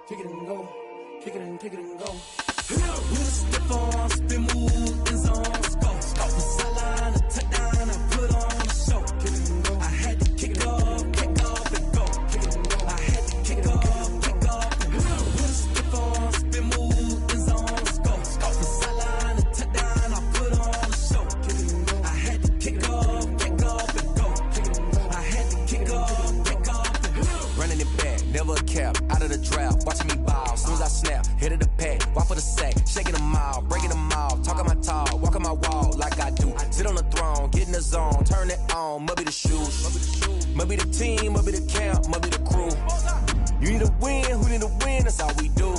kick it and go, kick it and go. With a stiff on, spin move, in zone, let's go. The sideline, a touchdown, I put on a show. Kick it and go. I had to kick off and go. Kick it and go. I had to kick off and go. With a stiff on, spin move, in zone, let's go. The sideline, a touchdown, I put on a show. Kick it and go. I had to kick off and go. Kick it and go. I had to kick off and go. Running it back, never a cap, out of the drought, watching me ball. Soon as I snap, hit of the pack, walk for the sack, shaking them all, breaking them all, talking my talk, walking my wall like I do. Sit on the throne, get in the zone, turn it on, must be the shoes, must be the team, must be the camp, must be the crew. You need a win, who need a win, that's all we do.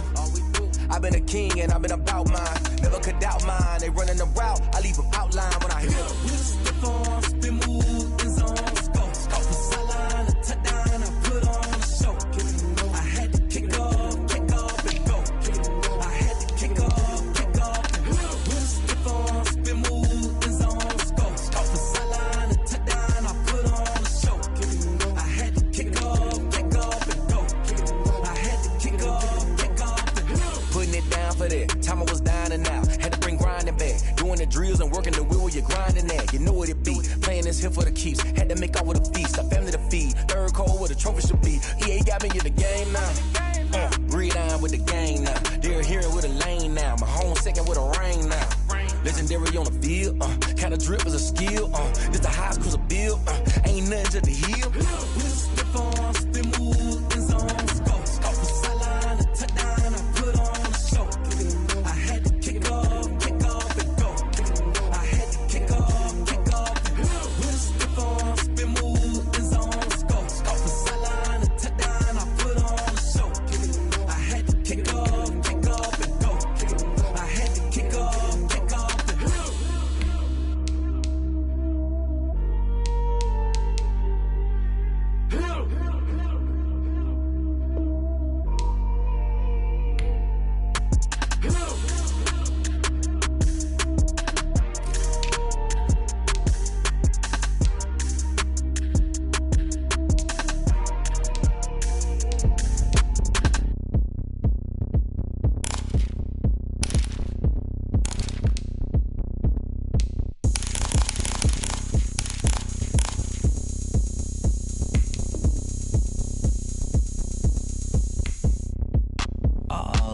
I've been a king and I've been about mine, never could doubt mine. They running the route, I leave them outline when I hit them. With a stiff on, spin move, in zone, let's go. The sideline, a touchdown, I put on a show. Kick it and go. I had to kick off and go. Kick it and go. I had to kick off and go. With a stiff on, spin move, in zone, let's go. The sideline, a touchdown, I put on a show. Kick it and go. I had to kick off and go. Kick it and go. I had to kick off and go. Putting it down for that, time I was down and out, had to bring grinding back, doing the drills and working the wheel where you're grinding at, you know what it be, playing this here for the keeps, had to make out with a feast, a family to feed, third cold where the trophy should be, EA got me in the game now, read on with the gang now, they're hearing with a lane now, my home second with a rain now, legendary on the field, kinda drip is a skill, this the highest cruiser bill, ain't nothing to the hill. With a stiff on, spin move, in zone, let's go. The sideline, a touchdown, I put on a show. Kick it and go. I had to kick off and go. Kick it and go. I had to kick off and go. With a stiff on, spin move, in zone, let's go. The sideline, a touchdown, I put on a show. Kick it and go. I had to kick off and go. Kick it and go. I had to kick off and go.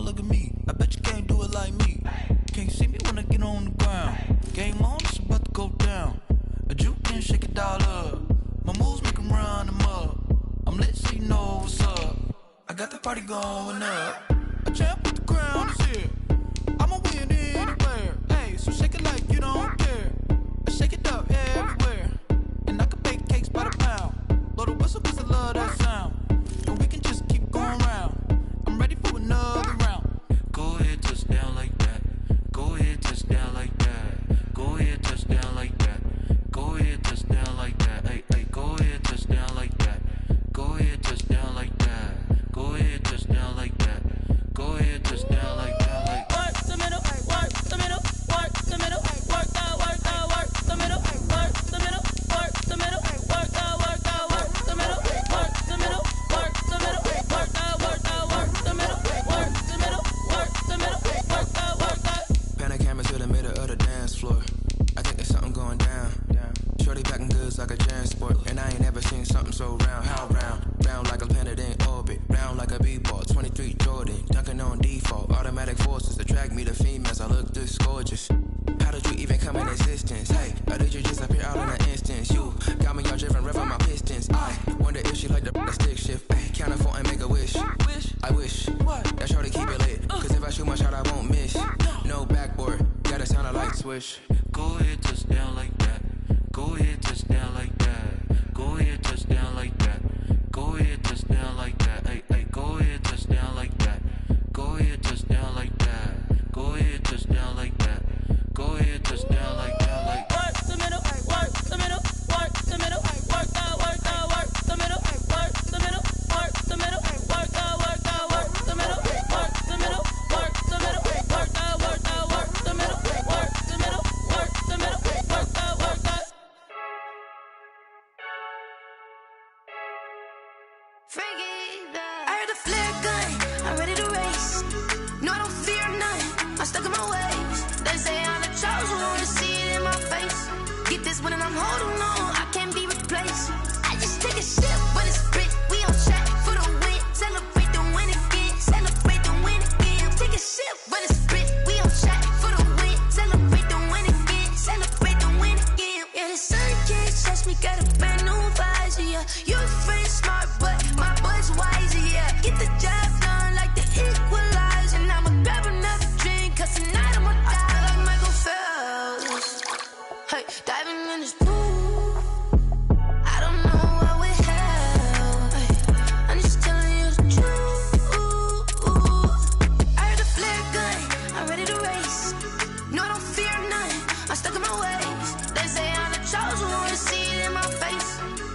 Look at me, I bet you can't do it like me. Can't see me when I get on the ground. Game on, it's about to go down. A juke and shake it all up. My moves make them run them up. I'm lit so you know what's up. I got the party going up. A champ with the crown is here. I'ma win anywhere. Hey, so shake it like you don't care. I shake it up everywhere. And I can bake cakes by the pound. Blow the whistle cause I love that sound. And we can just keep going round. I'm ready for another round. Go ahead, touch down like that. Go ahead, touch down like that. Go ahead, touch down like that. Go ahead, touch down like that. Hey, hey, go ahead, touch down like that. Go ahead, touch down like that. Go ahead, touch down like that. Go ahead, touch down like that. Like work the middle, work the middle, work the middle, work that, work the middle, work the middle, work the middle, work that, work the middle, work the middle, work the middle, work that, work the middle, work the middle, work the middle, work that. Pan a camera to the middle of the dance floor. I think there's something going down. Shorty packing goods like a transport, and I ain't never seen something so round. How round? Round like a planet in orbit, round like a b-ball. 23 Jordan, dunking on default. Automatic forces attract me to females. I look this gorgeous. How did you even come in existence? Hey, or did you just appear out in an instance? You got me all driven, revving my pistons. I wonder if she like the stick shift. Ay, count afford and make a wish. I wish that shorty keep it lit. Cause if I shoot my shot, I won't miss. No backboard, gotta sound a light switch. go ahead, touch down like that. Go ahead, touch down like that. Go ahead, touch down like that. Go ahead, touch down like that. Hey, hey, go ahead, touch down like that. Go ahead, touch down like that. Go ahead, touch down like that. Go ahead, touch down like that. Like work the middle, work the middle, work the middle, work that, work the middle, work the middle, work the middle, work that, work the middle, work the middle, work the middle, work that, work the middle, work the middle, work the middle, work that, work that. Freaky, I heard the flare gun, I'm ready to stuck in my ways. They say I'm the chosen one, to see it in my face. Get this one and I'm holding on, I can't be replaced. I just take a sip when it's split, we on track for the win. Celebrate the win again, celebrate the win again. Take a sip when it's split, we on track for the win. Celebrate the win again, celebrate the win again. Yeah, the sun can't touch me, got a brand new visor, yeah. You a friend smart, but my boy's wiser, yeah. Get the job done like the equalizer. And I'ma grab another drink, cause tonight I'ma die like Michael Phelps. Hey, diving in this pool, I don't know what we have. Hey, I'm just telling you the truth. I heard the flare gun, I'm ready to race. No, I don't fear none, I'm stuck in my ways. They say I'm the chosen one, to see it in my face.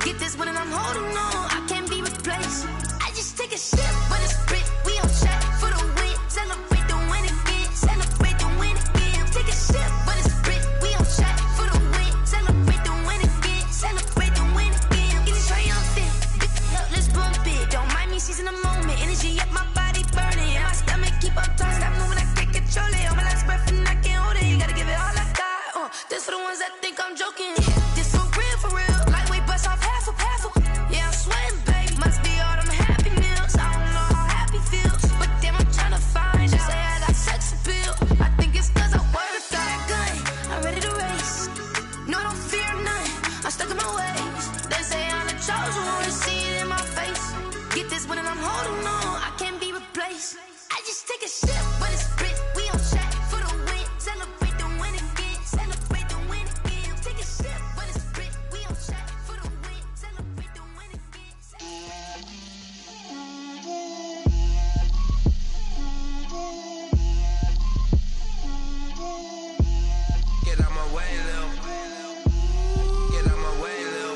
Get this one and I'm holding on, I can't be replaced. I just take a sip when it's split, we on track for the win. Celebrate the win again, celebrate the win again. Take a sip when it's split, we on track for the win. Celebrate the win again, celebrate the win again. Get it triumphant, let's bump it. Don't mind me seizing the moment, energy up my body burning. And my stomach keep up tight, stop moving, I can't control it. On my last breath and I can't hold it, you gotta give it all I got. This for the ones that think I'm joking. This for real, lightweight bust off half a. Yeah, I'm sweating, baby, must be all them happy meals. I don't know how happy feels, but damn, I'm trying to find out. Say I got sex appeal, I think it's cause I wear the fire gun. I'm ready to race, no, I don't fear none, I'm stuck in my ways. They say I'm the chosen one, to see it in my face. Get this one and I'm holding on, I can't be replaced. I just take a sip when it's split, we on track for the win. Celebrate the win again, celebrate the win again. Take a sip when it's split, we on track for the win. Celebrate the win again. Get out my way, Lil. Get out my way, Lil.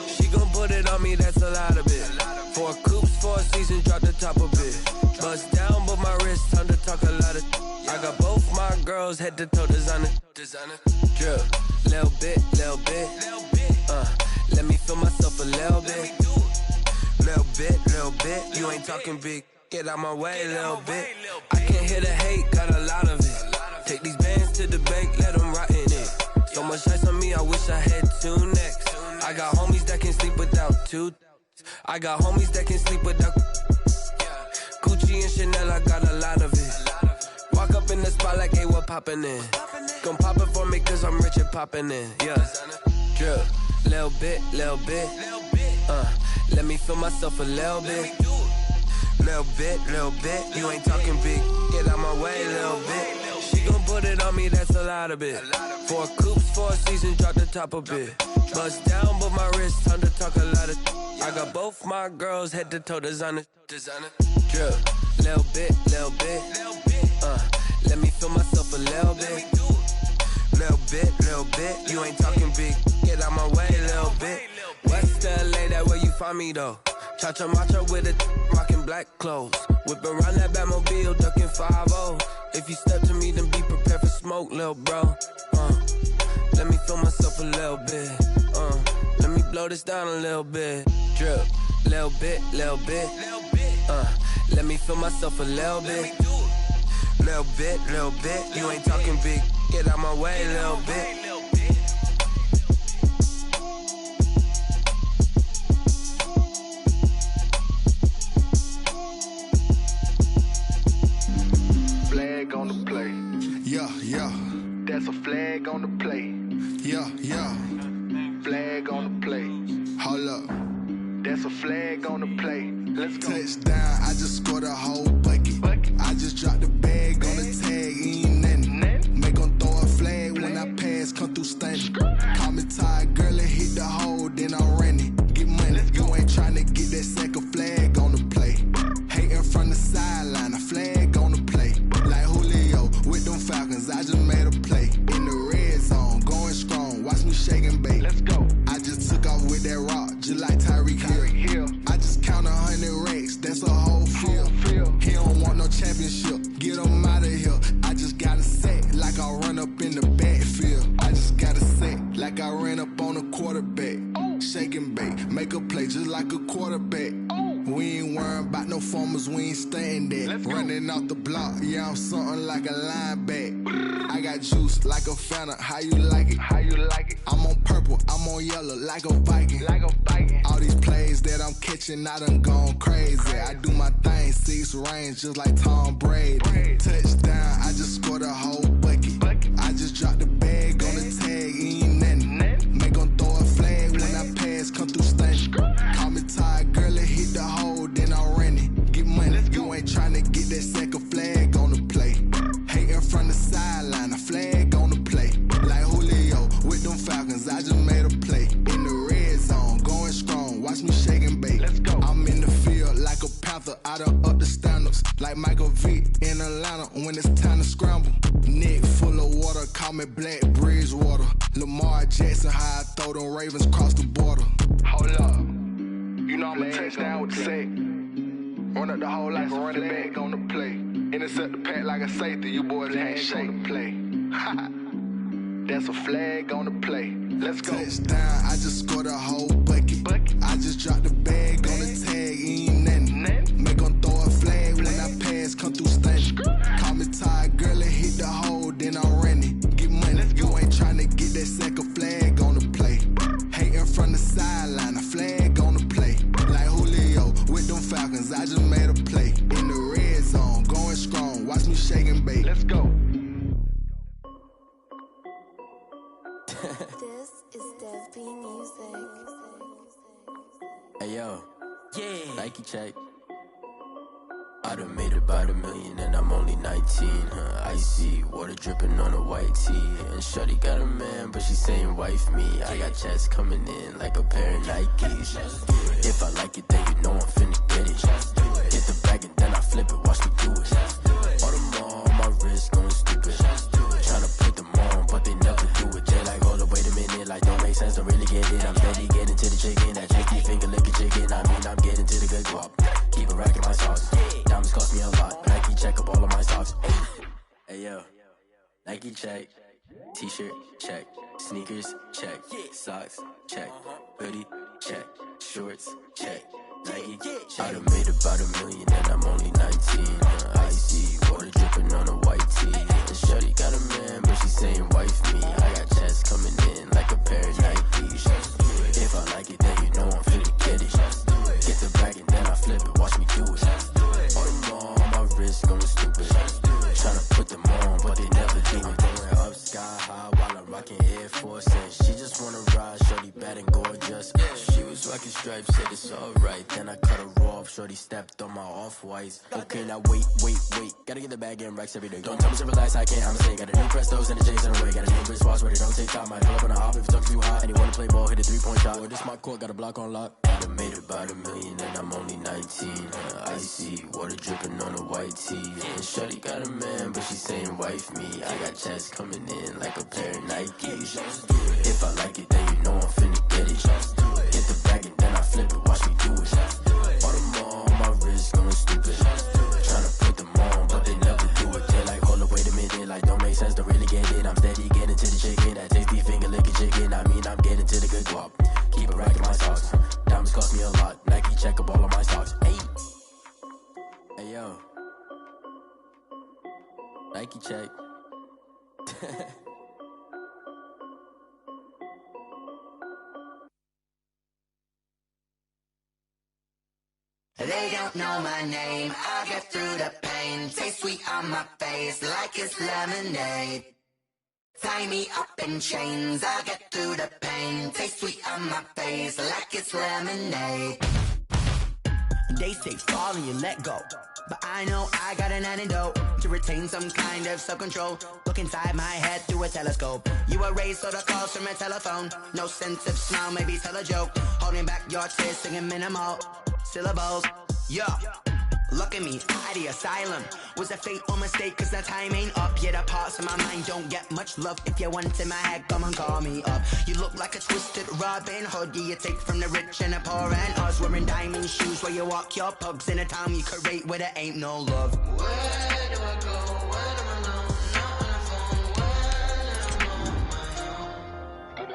She gon' put it on me, that's a lot of it. 4 coops, 4 seasons, drop the top of it. Bust down, but my wrist, time to talk a lot of. I got both my girls, head to toe designer. Drip, little bit. Let me feel myself a little bit. Little bit. You ain't talking big. Get out my way, little bit. I can't hear the hate, got a lot of it. Take these bands to the bank, let them rot in it. So much ice on me, I wish I had 2 necks. I got homies that can sleep without 2. I got homies that can sleep without Gucci and Chanel, I got a lot of it. Walk up in the spot like, hey, what poppin' in? Gon' pop it for me cause I'm rich and poppin' in, yeah. Drip, little bit. Let me feel myself a little bit. Little bit. You ain't talking big. Get out my way, little bit. She gon' put it on me, that's a lot of it. 4 coops, 4 seasons, drop the top of it. Bust down, but my wrist, time to talk a lot of. I got both my girls, head to toe designer. Drip, little bit. Let me feel myself a little bit. Little bit. You ain't talking big. Get out my way, little bit. West LA, that where you find me though. Cha-cha matcha with a rockin' black clothes. Whip around that Batmobile, ducking 5-0. If you step to me, then be prepared for smoke, lil' bro. Let me feel myself a little bit. Let me blow this down a little bit. Drip, little bit. Let me feel myself a little bit. Little bit. You ain't talking big. Get out my way, little bit. Flag on the play. Yeah. That's a flag on the play. Yeah. Flag on the play. Hold up. That's a flag on the play. Let's go. Touchdown, I just scored a whole bucket. I just dropped the bag on the tag, ain't nothing. Make 'em throw a flag when I pass, come through stunning. Call me tired, girl, and hit the hole, then I'm running. Get money, you ain't tryna get that second flag on the play. Hating from the sideline, a flag on the play. Like Julio with them Falcons, I just made a play. In the red zone, going strong, watch me shake and bake. Let's go. I just took off with that rock, just like Tyreek Hill. I just count 100 racks, that's a whole field. He don't want no championship, get him out of here. I just got a set, like I run up in the backfield. I just got a set, like I ran up on a quarterback. Shake and bake, make a play just like a quarterback. We ain't worrying about no farmers, we ain't staying there. Running off the block, yeah, I'm something like a lineback. I got juice like a Fanta, how you like it? How you like it? I'm on purple, I'm on yellow, like a Viking. Like a Viking. All these plays that I'm catching, I done gone crazy. I do my thing, 6 range, just like Tom Brady. Touchdown, I just scored a whole bucket. I just dropped the bag on the tag, ain't nothing. Make 'em throw a flag when I pass, come through stunning. Call me tired, girl, hit the hole, then I ran it. Get money, you ain't tryna get that second flag on the play. Hating from the sideline, a flag on the play. Like Julio with them Falcons, I just made a play. In the red zone, going strong, watch me shake and bake. I'm in the field like a panther, I done up the standards. Like Michael Vick in Atlanta when it's time to scramble. Neck full of water, call me Black Bridgewater. Lamar Jackson, how I throw them Ravens cross the border. Hold up. You know I'm a touchdown with the sack. Run up the whole like a running back on the play. Intercept the pack like a safety, you boys can't shake the play. That's a flag on the play. Let's go. Touchdown, I just scored a whole bucket. I just dropped the bag on the tag, ain't nothing. Make 'em throw a flag when I pass, come through stunning. Call me tired, girl, hit the hole, then I ran it. Get money, you ain't tryna get that second flag on the play. Hating from the sideline, a flag on the play. Like Julio with them Falcons, I just made a play. In the red zone, going strong, watch me shake and bake. Let's go. This is Dev B Music. Hey yo, Nike check. I done made about $1 million and I'm only 19. Icy water dripping on a white tee. And shorty got a man, but she saying wife me. I got checks coming in like a pair of Nikes. If I like it, then you know I'm finna get it. Hit the bag and then I flip it, watch me do it. All them on my wrist going stupid. Tryna put them on, but they never do it. They like, hold up, wait a minute, like don't make sense, don't really get it. I'm steady getting to the chicken, that tricky finger licking chicken. I mean, I'm getting to the good guap. Keep a rack in my sauce. Diamonds cost me a lot. Nike check up all of my socks. Hey yo, Nike check. T-shirt check. Sneakers check. Socks check. Hoodie check. Shorts check. Nike. I done made about $1 million and I'm only 19. Icy water dripping on a white tee. And shorty got a man, but she saying wife me. I got checks coming in like a pair of Nikes. If I like it, then you know I'm finna get it. Get the bag and then I flip it, watch me do it. All them on my wrist going stupid. Tryna put them on, but they never do it. Going up sky high while I'm rocking Air Force. And she just wanna ride, shorty bad and gorgeous. She was rocking stripes, said it's alright. Then I cut her off, shorty stepped on my off-whites. Okay, now wait. Gotta get the bag and racks every day. Don't tell me to relax, I can't, I'm saying. Got a new Prestos and the J's in the way. Got a new wrist watch, but it don't take time. I pull up on a hop if it's talking too hot. And you wanna play ball, hit a 3-point shot. Or this my court, got a block on lock. I done made about $1 million and I'm only 19. Icy water dripping on a white tee. And shorty got a man, but she saying wife me. I got checks coming in like a pair of Nikes. If I like it, then you know I'm finna get it. Hit the bag and then I flip it, watch me do it. All them on my wrist going stupid. Tryna put them on, but they never do it. They like, hold up, wait a minute, like don't make sense, don't really get it. I'm steady getting to the chicken, that tasty finger licking chicken. I mean, I'm getting to the good guap. Keep a rack in my socks. Diamonds cost me a lot. Nike check up all of my stocks. Hey yo, Nike check. They don't know my name, I get through the pain. Taste sweet on my face like it's lemonade. Tie me up in chains, I get through the pain. Taste sweet on my face like it's lemonade. They say fall and you let go, but I know I got an antidote to retain some kind of self-control. Look inside my head through a telescope. You erase all the calls from a telephone. No sense of smile, maybe tell a joke. Holding back your tears, singing minimal syllables. Yeah, look at me, at the asylum. Was a fate or mistake, cause the time ain't up. Yeah, the parts of my mind don't get much love. If you want in my head, come and call me up. You look like a twisted Robin Hood. Yeah, you take from the rich and the poor and us. Wearing diamond shoes where you walk your pugs in a town you create where there ain't no love. Where do I go? When I'm alone, not on the phone, when I'm on my own.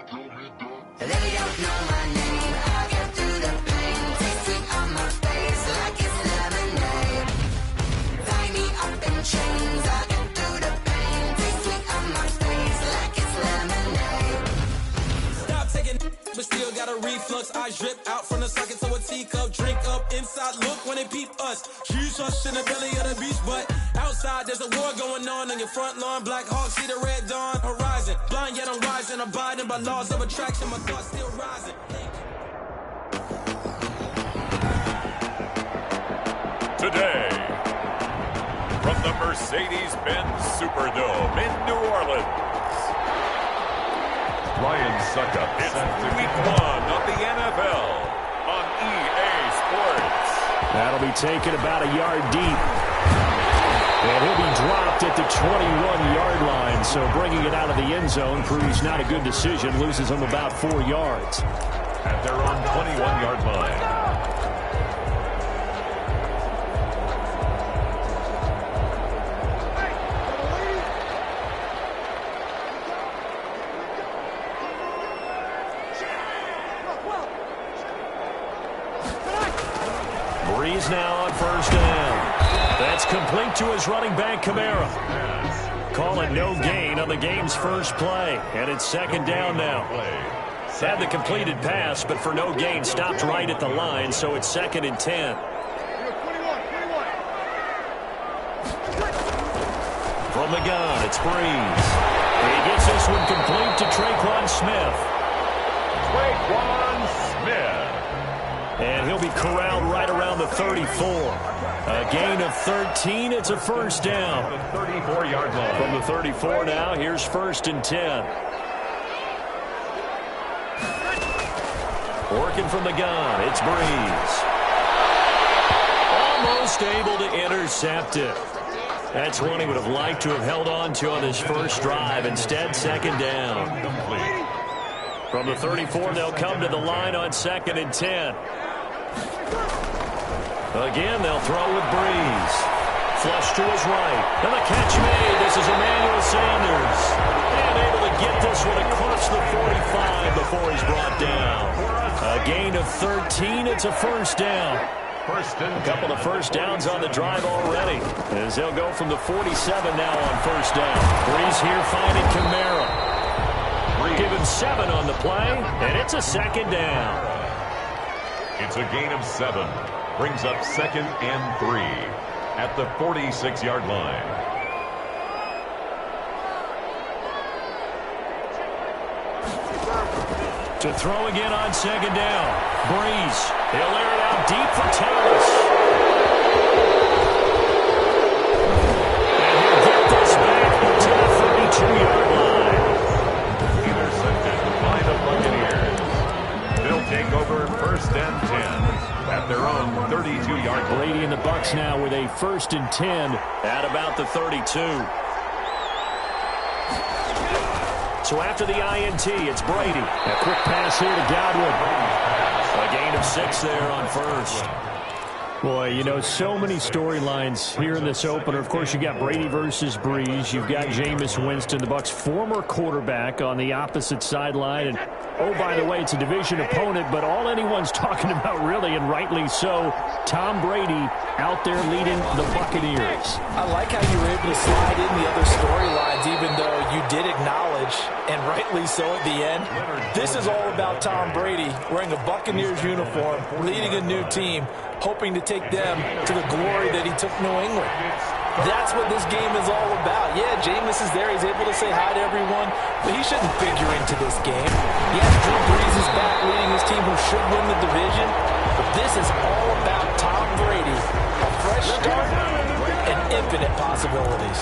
They don't know my name, I get through the pain. Taste sweet on my face still got a reflux. I drip out from the socket to a teacup. Drink up inside, look when they peep us. Huge us in the belly of the beach, but outside there's a war going on your front lawn. Black Hawk, see the red dawn horizon. Blind yet I'm rising, abiding by laws of attraction. My thoughts still rising. Today, from the Mercedes-Benz Superdome in New Orleans, Ryan Suckup. It's week 1 of the NFL on EA Sports. That'll be taken about a yard deep. And he'll be dropped at the 21-yard line. So bringing it out of the end zone proves not a good decision. Loses him about 4 yards. At their own 21-yard line. Breeze now on first down. That's complete to his running back, Kamara. Call it no gain on the game's first play. And it's second down now. Had the completed pass, but for no gain, stopped right at the line, so it's 2nd and 10. From the gun, it's Breeze. He gets this one complete to Traquan Smith. Traquan Smith. And he'll be corralled right around the 34. A gain of 13. It's a first down. 34-yard line. From the 34 now, here's 1st and 10. Working from the gun, it's Breeze. Almost able to intercept it. That's one he would have liked to have held on to on his first drive. Instead, 2nd down. From the 34, they'll come to the line on 2nd and 10. Again, they'll throw with Breeze. Flush to his right. And the catch made. This is Emmanuel Sanders. And able to get this one across the 45 before he's brought down. A gain of 13. It's a first down. A couple of first downs on the drive already. As they'll go from the 47 now on first down. Breeze here finding Kamara. Give him 7 on the play, and it's a 2nd down. It's a gain of 7. Brings up 2nd and 3 at the 46-yard line. To throw again on 2nd down. Breeze. He'll air it out deep for Thomas. And he'll get this back to the 32-yard line. Intercepted by the Buccaneers. They'll take over 1st and 10 at their own 32-yard line. Brady and the Bucs now with a 1st and 10 at about the 32. So after the INT, it's Brady. A quick pass here to Godwin. A gain of 6 there on first. Boy, you know, so many storylines here in this opener. Of course, you've got Brady versus Breeze. You've got Jameis Winston, the Bucs' former quarterback, on the opposite sideline. And, oh, by the way, it's a division opponent, but all anyone's talking about really, and rightly so, Tom Brady out there leading the Buccaneers. I like how you were able to slide in the other storylines, even though you did acknowledge, and rightly so at the end, this is all about Tom Brady wearing a Buccaneers uniform, leading a new team, hoping to take them to the glory that he took New England. That's what this game is all about. Yeah, Jameis is there. He's able to say hi to everyone, but he shouldn't figure into this game. Yes, Drew Brees is back leading his team who should win the division, but this is all about Tom Brady. A fresh start and infinite possibilities.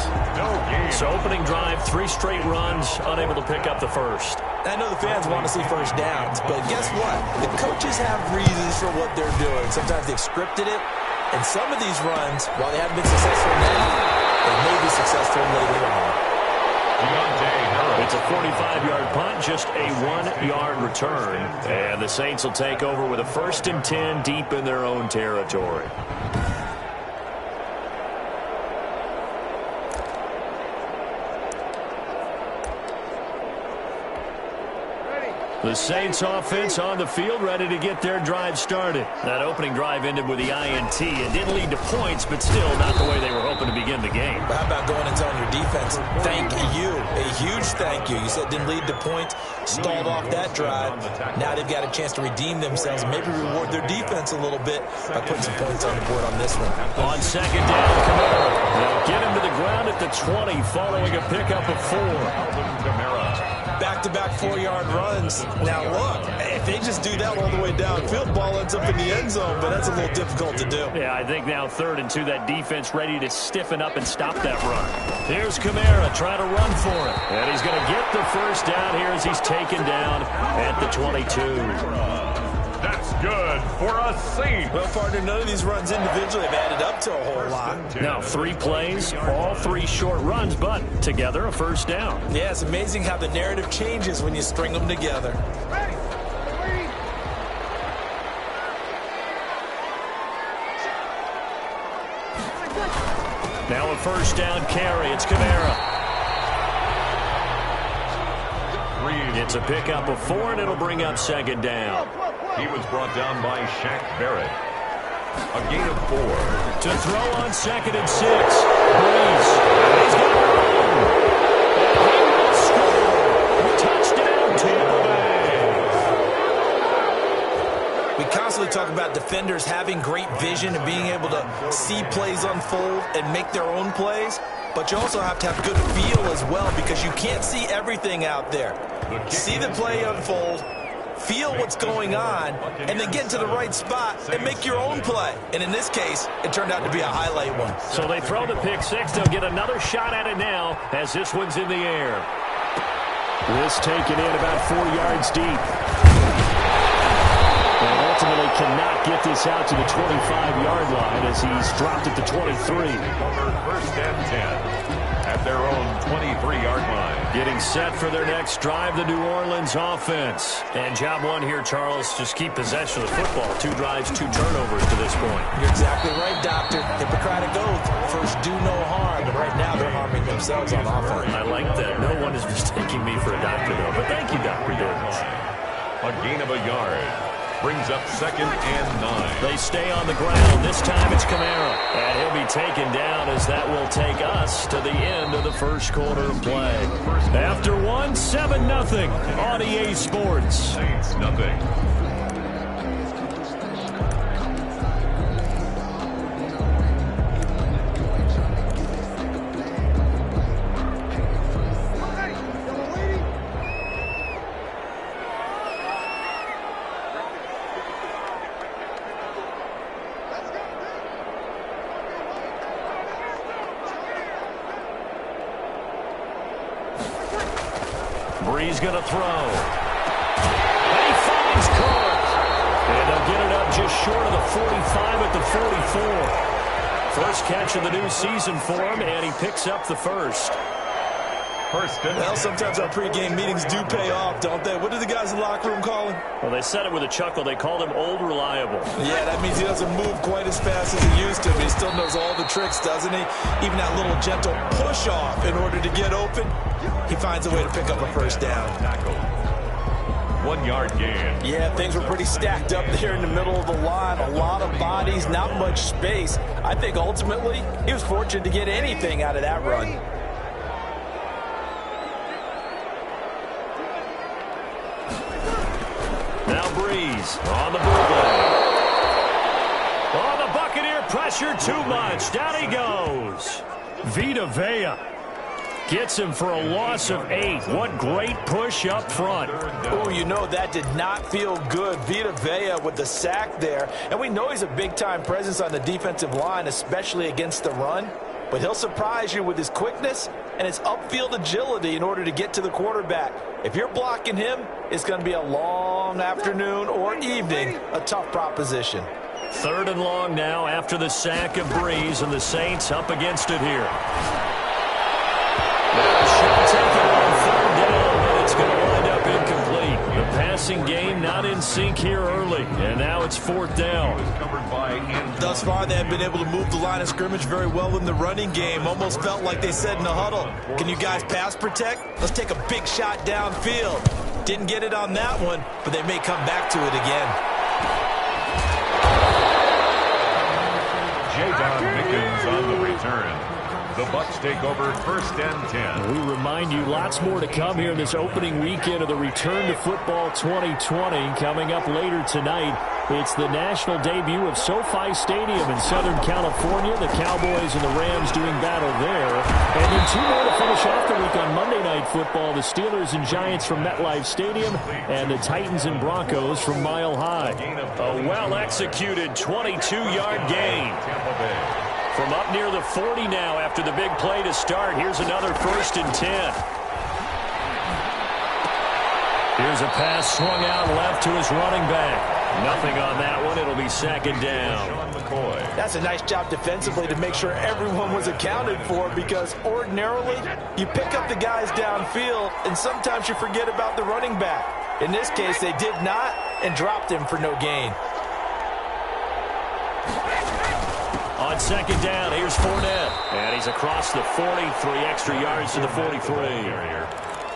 So opening drive, 3 straight runs, unable to pick up the first. I know the fans want to see first downs, but guess what? The coaches have reasons for what they're doing. Sometimes they've scripted it, and some of these runs, while they haven't been successful now, they may be successful later on. It's a 45-yard punt, just a 1-yard return. And the Saints will take over with a 1st and 10 deep in their own territory. The Saints offense on the field, ready to get their drive started. That opening drive ended with the INT. It didn't lead to points, but still not the way they were hoping to begin the game. How about going and telling your defense, thank you, a huge thank you. You said it didn't lead to points, stalled off that drive. Now they've got a chance to redeem themselves, maybe reward their defense a little bit by putting some points on the board on this one. On second down, Kamara. They'll get him to the ground at the 20 following a pickup of 4. Back-to-back 4-yard runs. Now look, if they just do that all the way downfield, ball ends up in the end zone, but that's a little difficult to do. Yeah, I think now 3rd and 2, that defense ready to stiffen up and stop that run. Here's Kamara trying to run for it. And he's going to get the first down here as he's taken down at the 22. That's good for a Saint. Well, partner, none of these runs individually have added up to a whole lot. Now 3 plays, all 3 short runs, but together a first down. Yeah, it's amazing how the narrative changes when you string them together. Now a first down carry. It's Kamara. It's a pickup of 4, and it'll bring up second down. He was brought down by Shaq Barrett. A gain of 4. To throw on 2nd and 6. Breeze. He's going to run. And he will score. Touchdown, Tampa Bay. We constantly talk about defenders having great vision and being able to see plays unfold and make their own plays. But you also have to have good feel as well, because you can't see everything out there. See the play unfold, feel what's going on, and then get to the right spot and make your own play. And in this case, it turned out to be a highlight one. So they throw the pick 6. They'll get another shot at it now as this one's in the air. This taken in about 4 yards deep. And ultimately cannot get this out to the 25-yard line as he's dropped at the 23. First and 10 at their own 23-yard line. Getting set for their next drive, the New Orleans offense. And job 1 here, Charles, just keep possession of the football. 2 drives, 2 turnovers to this point. You're exactly right, Doctor. Hippocratic oath. First, do no harm. But right now, they're harming themselves on offense. I like that. No one is mistaking me for a doctor, though. But thank you, Dr. Dibbs. A gain of a yard. Brings up 2nd and 9. They stay on the ground. This time it's Kamara. And he'll be taken down as that will take us to the end of the first quarter of play. After 1, 7-0 on EA Sports. Saints nothing. Breeze going to throw. And he finds Cook. And they'll get it up just short of the 45 at the 44. First catch of the new season for him, and he picks up the first. Well, sometimes our pregame meetings do pay off, don't they? What do the guys in the locker room call him? Well, they said it with a chuckle. They called him Old Reliable. Yeah, that means he doesn't move quite as fast as he used to, but he still knows all the tricks, doesn't he? Even that little gentle push-off in order to get open, he finds a way to pick up a first down. 1 yard gain. Yeah, things were pretty stacked up there in the middle of the line. A lot of bodies, not much space. I think ultimately he was fortunate to get anything out of that run. Now Breeze on the bootleg. Oh, the Buccaneer pressure too much. Down he goes. Vita Vea gets him for a loss of 8. What great push up front. Oh, you know, that did not feel good. Vita Vea with the sack there. And we know he's a big-time presence on the defensive line, especially against the run. But he'll surprise you with his quickness and his upfield agility in order to get to the quarterback. If you're blocking him, it's going to be a long afternoon or evening, a tough proposition. 3rd and long now after the sack of Breeze, and the Saints up against it here. Now shot taken on 3rd down, and it's going to wind up incomplete. The passing game not in sync here early, and now it's 4th down. Thus far, they have been able to move the line of scrimmage very well in the running game. Almost felt like they said in the huddle, can you guys pass protect? Let's take a big shot downfield. Didn't get it on that one, but they may come back to it again. J-Don Mickens on the return. The Bucks take over 1st and 10. We remind you lots more to come here this opening weekend of the Return to Football 2020. Coming up later tonight, it's the national debut of SoFi Stadium in Southern California. The Cowboys and the Rams doing battle there. And then 2 more to finish off the week on Monday Night Football. The Steelers and Giants from MetLife Stadium and the Titans and Broncos from Mile High. A well-executed 22-yard gain. From up near the 40 now after the big play to start. Here's another 1st and 10. Here's a pass swung out left to his running back. Nothing on that one. It'll be 2nd down. That's a nice job defensively to make sure everyone was accounted for, because ordinarily you pick up the guys downfield and sometimes you forget about the running back. In this case, they did not and dropped him for no gain. On 2nd down, here's Fournette. And he's across the 40, 3 extra yards to the 43.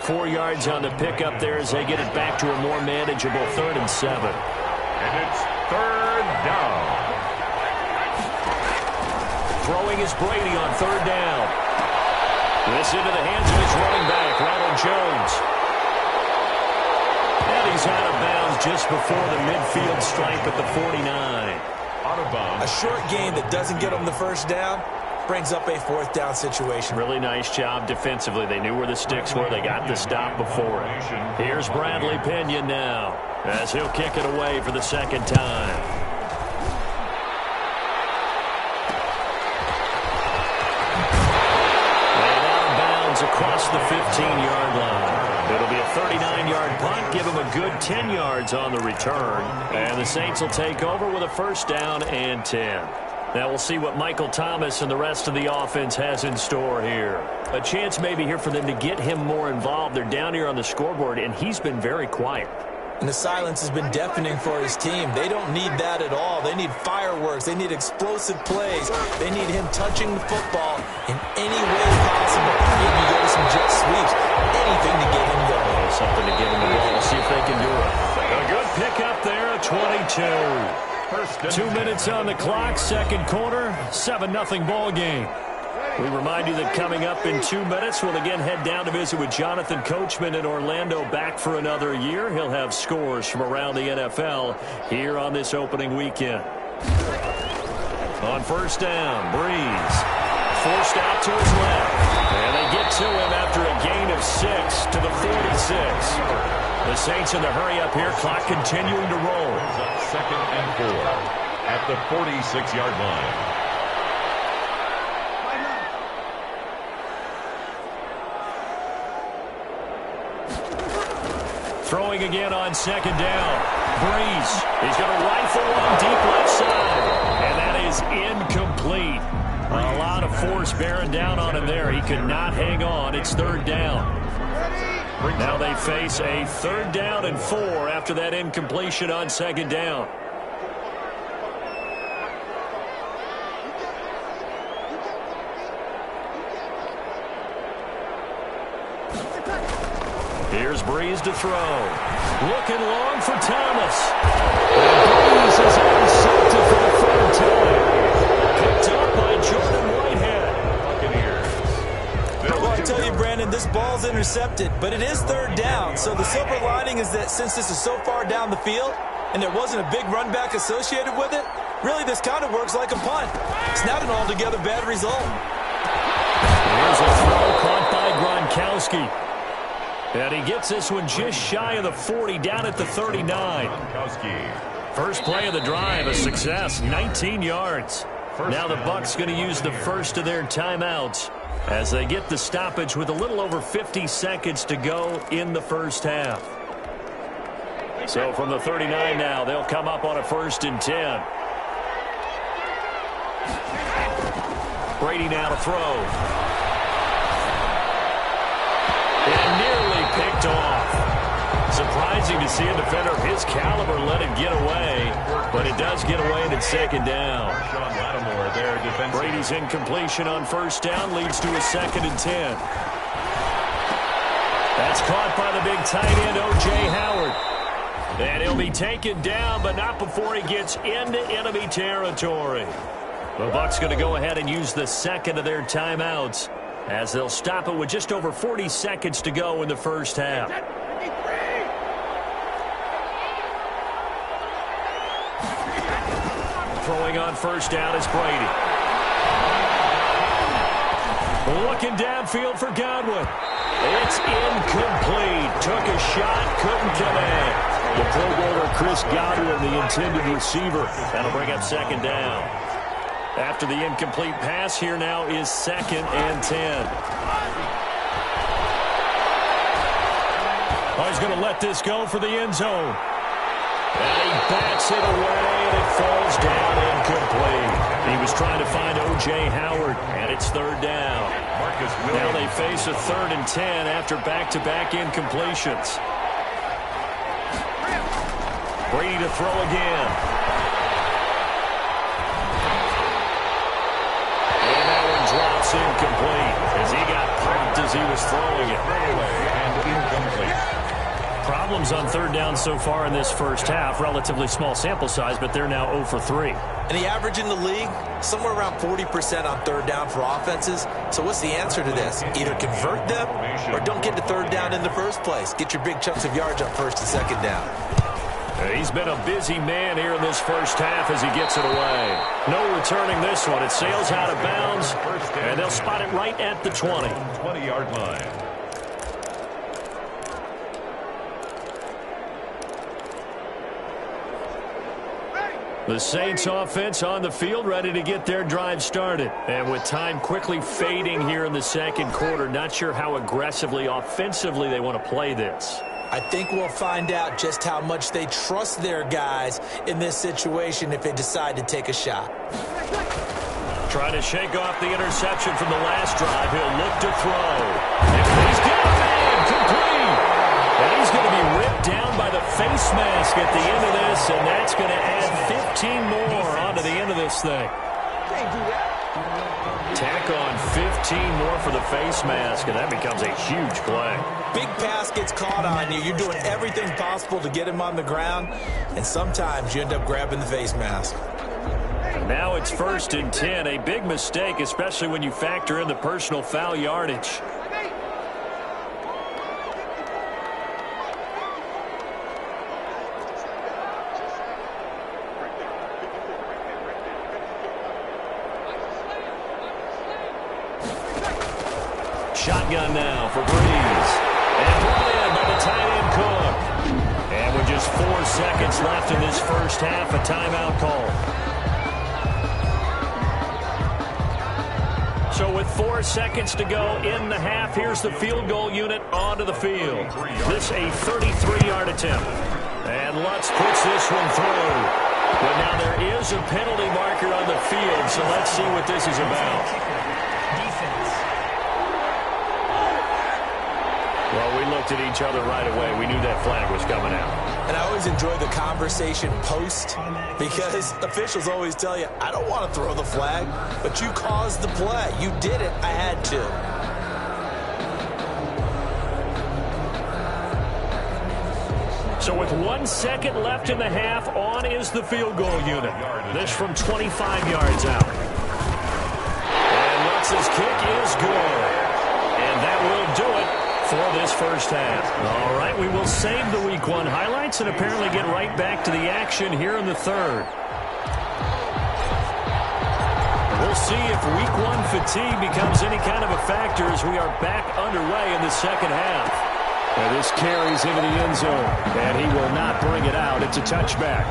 4 yards on the pickup there as they get it back to a more manageable 3rd and 7. And it's 3rd down. Throwing is Brady on 3rd down. This into the hands of his running back, Ronald Jones. And he's out of bounds just before the midfield stripe at the 49. Out of bounds. A short gain that doesn't get them the 1st down brings up a 4th down situation. Really nice job defensively. They knew where the sticks were. They got the stop before it. Here's Bradley Pinion now as he'll kick it away for the 2nd time. And out of bounds across the 15-yard line. It'll be a 39-yard punt, give him a good 10 yards on the return. And the Saints will take over with a 1st down and 10. Now we'll see what Michael Thomas and the rest of the offense has in store here. A chance maybe here for them to get him more involved. They're down here on the scoreboard, and he's been very quiet. And the silence has been deafening for his team. They don't need that at all. They need fireworks. They need explosive plays. They need him touching the football in any way possible. Maybe go to some jet sweeps. Anything to get him going. Something to get him the ball. We'll see if they can do it. A good pickup there, a 22. 2 minutes on the clock, 2nd quarter, 7-0 ball game. We remind you that coming up in 2 minutes, we'll again head down to visit with Jonathan Coachman in Orlando, back for another year. He'll have scores from around the NFL here on this opening weekend. On 1st down, Breeze forced out to his left. And they get to him after a gain of 6 to the 46. The Saints in the hurry up here, clock continuing to roll. 2nd and 4 at the 46-yard line. Throwing again on 2nd down. Breeze. He's going to rifle one deep left side. And that is incomplete. A lot of force bearing down on him there. He could not hang on. It's 3rd down. Now they face a 3rd down and 4 after that incompletion on 2nd down. Here's Breeze to throw. Looking long for Thomas. And Breeze is intercepted for the 3rd time. Picked up by Jordan Whitehead. Well, I tell you, Brandon, this ball's intercepted, but it is 3rd down. So the silver lining is that since this is so far down the field and there wasn't a big run back associated with it, really this kind of works like a punt. It's not an altogether bad result. Here's a throw caught by Gronkowski. And he gets this one just shy of the 40, down at the 39. First play of the drive, a success, 19 yards. Now the Bucs going to use the first of their timeouts as they get the stoppage with a little over 50 seconds to go in the 1st half. So from the 39 now, they'll come up on a 1st and 10. Brady now to throw. And nearly picked off. Surprising to see a defender of his caliber let it get away, but it does get away and it's 2nd down. Brady's incompletion on 1st down leads to a 2nd and 10. That's caught by the big tight end, O.J. Howard. And he'll be taken down, but not before he gets into enemy territory. The Bucs going to go ahead and use the second of their timeouts as they'll stop it with just over 40 seconds to go in the first half. Throwing on first down is Brady. Looking downfield for Godwin. It's incomplete. Took a shot, couldn't connect. The Pro Bowler Chris Godwin, the intended receiver. That'll bring up second down. After the incomplete pass, here now is 2nd and 10. Oh, he's going to let this go for the end zone. And he bats it away, and it falls down incomplete. He was trying to find O.J. Howard, and it's 3rd down. Now they face a 3rd and 10 after back-to-back incompletions. Brady to throw again. And that one drops incomplete as he got pumped as he was throwing it. And incomplete. Problems on 3rd down so far in this first half. Relatively small sample size, but they're now 0 for 3. And the average in the league, somewhere around 40% on 3rd down for offenses. So what's the answer to this? Either convert them or don't get to 3rd down in the first place. Get your big chunks of yards on 1st and 2nd down. He's been a busy man here in this first half as he gets it away. No returning this one. It sails out of bounds, and they'll spot it right at the 20. 20-yard line. The Saints offense on the field, ready to get their drive started. And with time quickly fading here in the second quarter, not sure how aggressively, offensively they want to play this. I think we'll find out just how much they trust their guys in this situation if they decide to take a shot. Trying to shake off the interception from the last drive. He'll look to throw. And he's got a man complete. And he's going to be ripped down by the face mask at the end of this, and that's going to add 15 more onto the end of this thing. Can't do that. Tack on 15 more for the face mask, and that becomes a huge play. Big pass gets caught on you. You're doing everything possible to get him on the ground, and sometimes you end up grabbing the face mask. Now it's 1st and 10, a big mistake, especially when you factor in the personal foul yardage. Shotgun now for Breeze. And brought in by the tight end Cook. And with just 4 seconds left in this first half, a timeout call. So with 4 seconds to go in the half, here's the field goal unit onto the field. This a 33-yard attempt. And Lutz puts this one through. But now there is a penalty marker on the field, so let's see what this is about. Well, we looked at each other right away. We knew that flag was coming out. And I always enjoy the conversation post because officials always tell you, I don't want to throw the flag, but you caused the play. You did it. I had to. So with 1 second left in the half, on is the field goal unit. This from 25 yards out. And Lutz's kick is good. And that will do it for this first half. All right, we will save the Week 1 highlights and apparently get right back to the action here in the third. We'll see if Week 1 fatigue becomes any kind of a factor as we are back underway in the second half. And this carries into the end zone, and he will not bring it out. It's a touchback.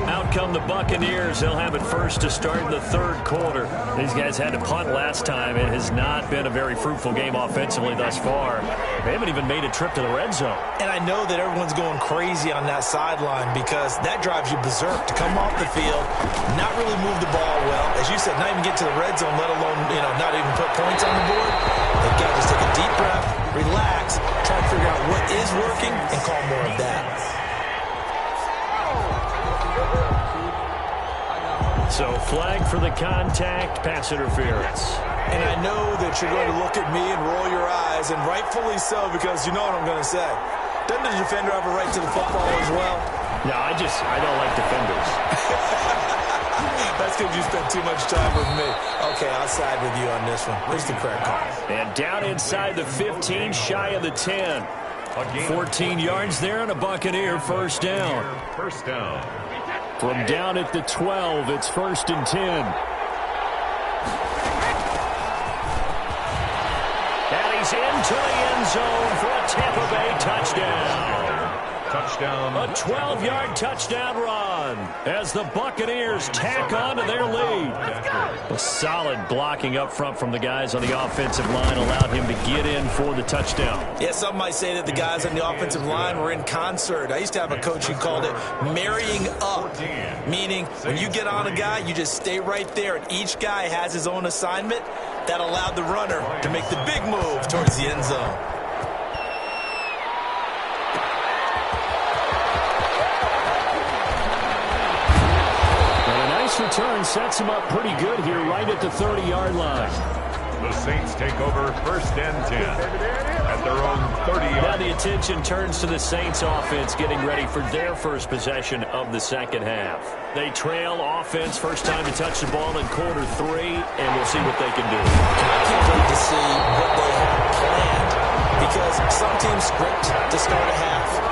Out come the Buccaneers. They'll have it first to start the third quarter. These guys had to punt last time. It has not been a very fruitful game offensively thus far. They haven't even made a trip to the red zone. And I know that everyone's going crazy on that sideline because that drives you berserk to come off the field, not really move the ball well. As you said, not even get to the red zone, let alone, not even put points on the board. They've got to just take a deep breath, relax, try to figure out what is working, and call more of that. So flag for the contact, pass interference. And I know that you're going to look at me and roll your eyes, and rightfully so, because you know what I'm going to say. Doesn't the defender have a right to the football as well? No, I don't like defenders. That's because you spent too much time with me. Okay, I'll side with you on this one. Where's the correct call? And down inside the 15, shy of the 10. 14 yards there and a Buccaneer first down. First down. From down at the 12, it's 1st and 10. And he's into the end zone for a Tampa Bay touchdown. Touchdown. A 12-yard touchdown run as the Buccaneers tack on to their lead. A solid blocking up front from the guys on the offensive line allowed him to get in for the touchdown. Yeah, some might say that the guys on the offensive line were in concert. I used to have a coach who called it marrying up, meaning when you get on a guy, you just stay right there, and each guy has his own assignment. That allowed the runner to make the big move towards the end zone. Return sets him up pretty good here right at the 30-yard line. The Saints take over 1st and 10 at their own 30-yard. Now the attention turns to the Saints offense getting ready for their first possession of the second half. They trail offense, first time to touch the ball in quarter 3, and we'll see what they can do. I can't wait to see what they have planned, because some teams script to start a half.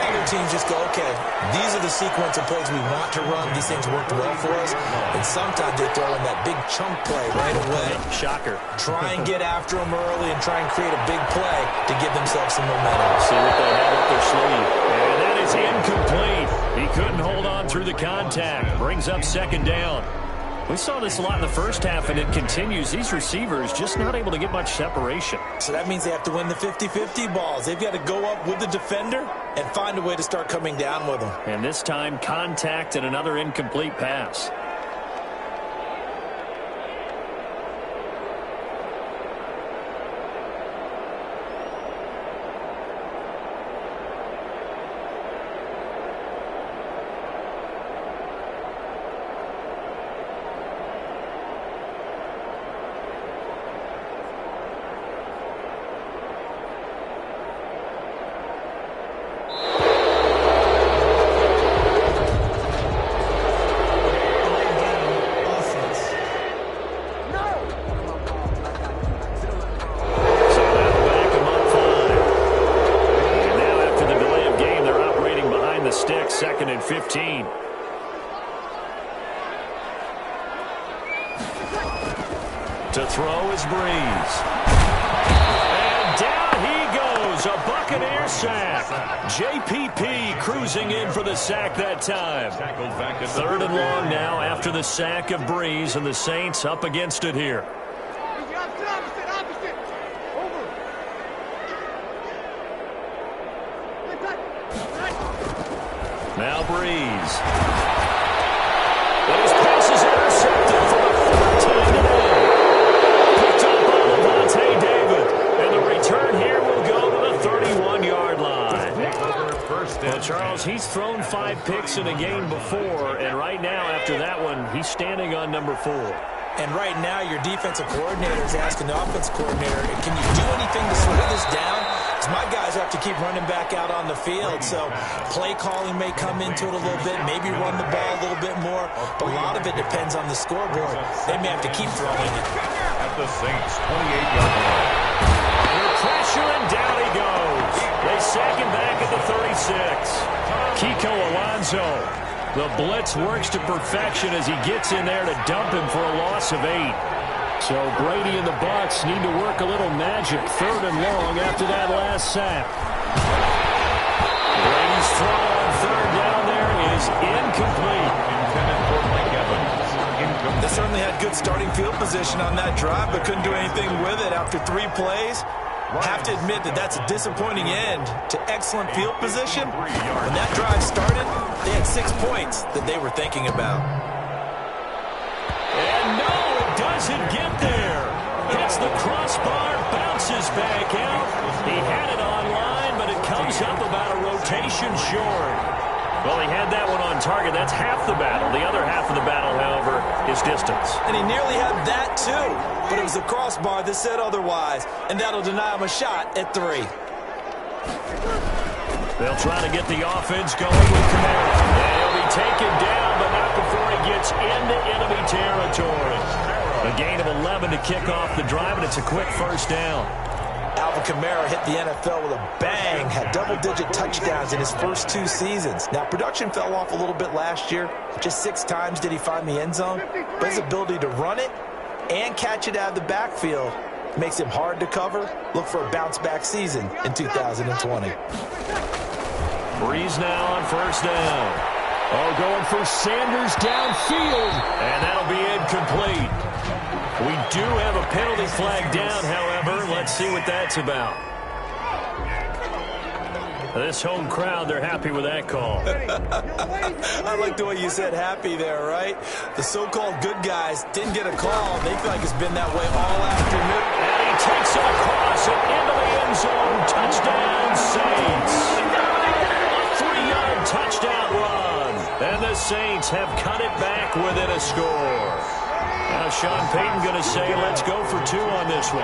Other teams just go, okay, these are the sequence of plays we want to run. These things worked well for us. And sometimes they throw in that big chunk play right away. Shocker. Try and get after them early and try and create a big play to give themselves some momentum. See what they have up their sleeve. And that is incomplete. He couldn't hold on through the contact. Brings up 2nd down. We saw this a lot in the first half, and it continues. These receivers just not able to get much separation. So that means they have to win the 50-50 balls. They've got to go up with the defender and find a way to start coming down with them. And this time, contact and another incomplete pass. Second and 15. To throw is Breeze. And down he goes. A Buccaneer sack. JPP cruising in for the sack that time. 3rd and long now after the sack of Breeze, and the Saints up against it here. Now Breeze. But his pass is intercepted for the 14 today. Picked up by Levante David. And the return here will go to the 31-yard line. Well, Charles, he's thrown 5 picks in a game before, and right now after that one, he's standing on number 4. And right now your defensive coordinator is asking the offense coordinator, can you do anything to slow this down? Because my guys have to keep running back out on the field. So play calling may come into it a little bit, maybe run the ball a little bit more. But a lot of it depends on the scoreboard. They may have to keep throwing it. At the Saints' 28-yard line. Under pressure, and down he goes. They sack him back at the 36. Kiko Alonso. The blitz works to perfection as he gets in there to dump him for a loss of 8. So Brady and the Bucs need to work a little magic 3rd and long after that last sack. Brady's throw on 3rd down there is incomplete. They certainly had good starting field position on that drive, but couldn't do anything with it after 3 plays. Have to admit that that's a disappointing end to excellent field position. When that drive started, they had 6 points that they were thinking about. And no, it doesn't get there. Hits the crossbar, bounces back out. He had it online, but it comes up about a rotation short. Well, he had that one on on target. That's half the battle. The other half of the battle, however, is distance. And he nearly had that, too. But it was the crossbar that said otherwise. And that'll deny him a shot at 3. They'll try to get the offense going with Kamara. And he'll be taken down, but not before he gets into enemy territory. A gain of 11 to kick off the drive, and it's a quick first down. Alvin Kamara hit the NFL with a bang, had double-digit touchdowns in his first 2 seasons. Now, production fell off a little bit last year. Just 6 times did he find the end zone. But his ability to run it and catch it out of the backfield makes him hard to cover. Look for a bounce-back season in 2020. Breeze now on first down. Oh, going for Sanders downfield. And that'll be incomplete. We do have a penalty flag down, however. Let's see what that's about. This home crowd, they're happy with that call. I like the way you said happy there, right? The so-called good guys didn't get a call. They feel like it's been that way all afternoon. And he takes it across and into the end zone. Touchdown, Saints. A 3-yard touchdown run. And the Saints have cut it back within a score. Now Sean Payton going to say, let's go for 2 on this one.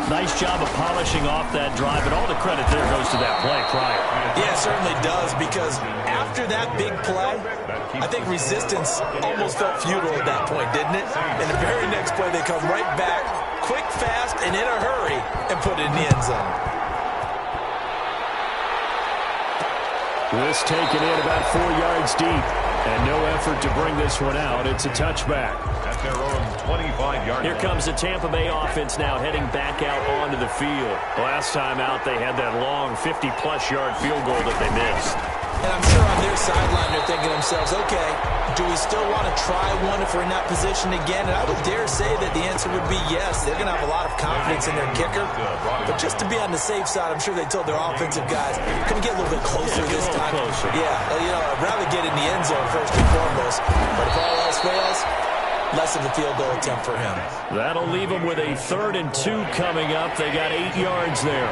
Nice job of polishing off that drive, and all the credit there goes to that play prior. Yeah, it certainly does, because after that big play, I think resistance almost felt futile at that point, didn't it? In the very next play, they come right back, quick, fast, and in a hurry, and put it in the end zone. This taken in about 4 yards deep, and no effort to bring this one out. It's a touchback. At their own 25-yard Here comes the Tampa Bay offense now heading back out onto the field. Last time out, they had that long 50-plus yard field goal that they missed. And I'm sure on their sideline they're thinking to themselves, okay, do we still want to try one if we're in that position again? And I would dare say that the answer would be yes. They're going to have a lot of confidence in their kicker. But just to be on the safe side, I'm sure they told their offensive guys, can we get a little bit closer this time? Closer. Yeah, I'd rather get in the end zone first and foremost. But if all else fails, less of a field goal attempt for him. That'll leave them with a 3rd and 2 coming up. They got 8 yards there.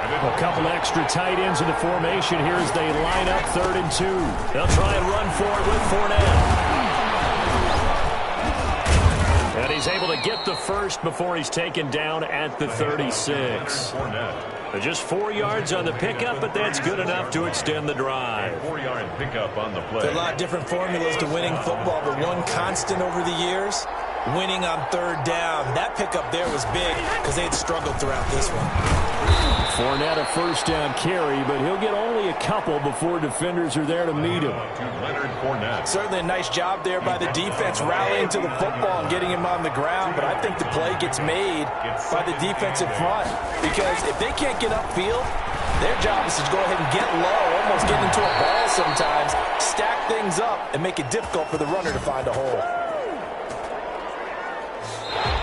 A couple extra tight ends in the formation here as they line up 3rd and 2. They'll try and run for it with Fournette. And he's able to get the first before he's taken down at the 36. Just 4 yards on the pickup, but that's good enough to extend the drive. 4-yard pickup on the play. There are a lot of different formulas to winning football, but one constant over the years, winning on 3rd down. That pickup there was big because they had struggled throughout this one. Fournette a first down carry, but he'll get only a couple before defenders are there to meet him. Certainly a nice job there by the defense rallying to the football and getting him on the ground, but I think the play gets made by the defensive front because if they can't get upfield, their job is to go ahead and get low, almost get into a ball sometimes, stack things up, and make it difficult for the runner to find a hole.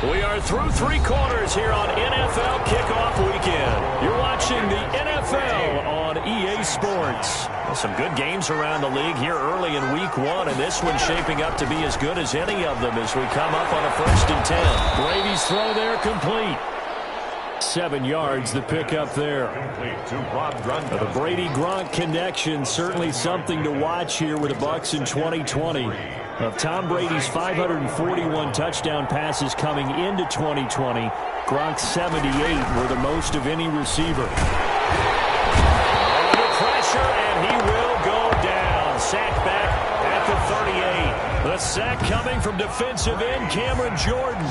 We are through 3 quarters here on NFL Kickoff Weekend. You're watching the NFL on EA Sports. Well, some good games around the league here early in Week 1, and this one's shaping up to be as good as any of them as we come up on a 1st and 10. Brady's throw there complete. 7 yards, the pickup there. The Brady-Gronk connection, certainly something to watch here with the Bucs in 2020. Of Tom Brady's 541 touchdown passes coming into 2020, Gronk's 78 were the most of any receiver. Under pressure, and he will go down. Sack back at the 38. The sack coming from defensive end Cameron Jordan.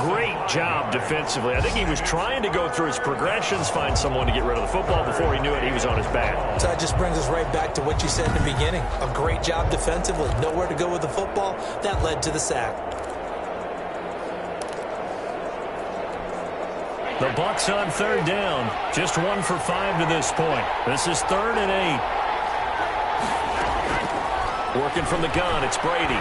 Great job defensively. I think he was trying to go through his progressions, find someone to get rid of the football. Before he knew it, he was on his back. So that just brings us right back to what you said in the beginning. A great job defensively. Nowhere to go with the football. That led to the sack. The Bucs on 3rd down. Just 1 for 5 to this point. This is 3rd and 8. Working from the gun, it's Brady.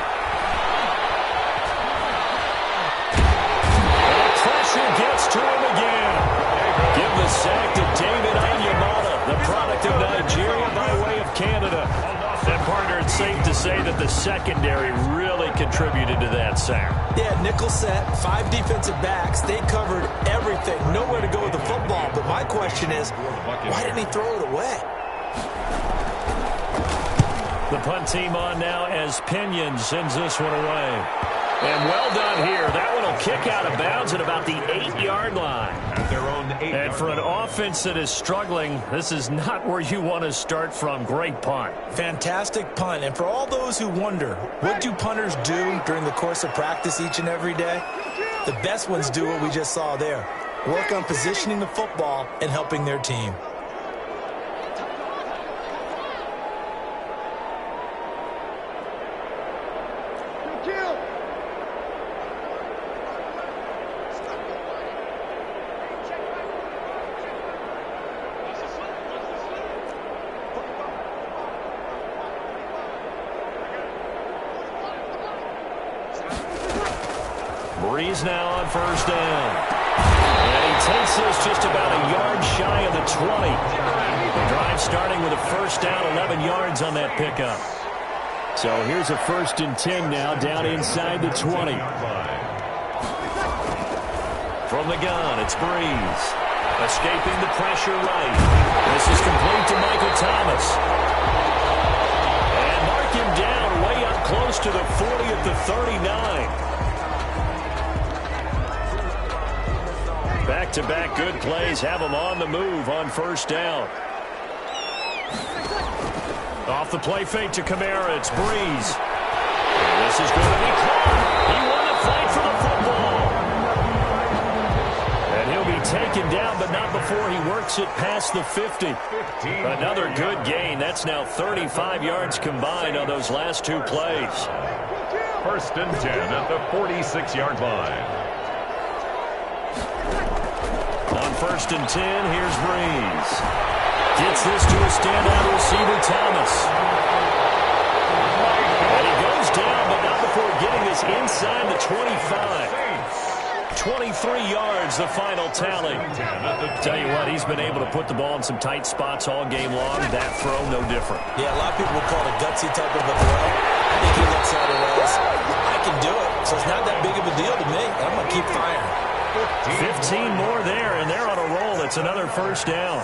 Gets to him again. Give the sack to David Onyemata, the product of Nigeria by way of Canada. And partner, it's safe to say that the secondary really contributed to that sack. Yeah, nickel set, 5 defensive backs. They covered everything. Nowhere to go with the football. But my question is, why didn't he throw it away? The punt team on now as Pinion sends this one away. And well done here. That one will kick out of bounds at about the 8-yard line. At their own 8-yard line. And for an offense that is struggling, this is not where you want to start from. Great punt. Fantastic punt. And for all those who wonder, what do punters do during the course of practice each and every day? The best ones do what we just saw there. Work on positioning the football and helping their team. Breeze now on first down. And he takes this just about a yard shy of the 20. The drive starting with a first down, 11 yards on that pickup. So here's a 1st and 10 now, down inside the 20. From the gun, it's Breeze. Escaping the pressure right. This is complete to Michael Thomas. And mark him down way up close to the 40 at the 39. Back-to-back good plays have him on the move on first down. Off the play fake to Kamara, it's Breeze. And this is going to be caught. He won the fight for the football. And he'll be taken down, but not before he works it past the 50. Another good gain. That's now 35 yards combined on those last two plays. 1st and 10 at the 46-yard line. On 1st and 10, here's Breeze. Gets this to a standout receiver, Thomas. And he goes down, but not before getting this inside the 25. 23 yards, the final tally. Tell you what, he's been able to put the ball in some tight spots all game long. That throw, no different. Yeah, a lot of people would call it a gutsy type of a throw. I think he looks at it as, I can do it, so it's not that big of a deal to me. I'm going to keep firing. 15 more there, and they're on a roll. It's another first down.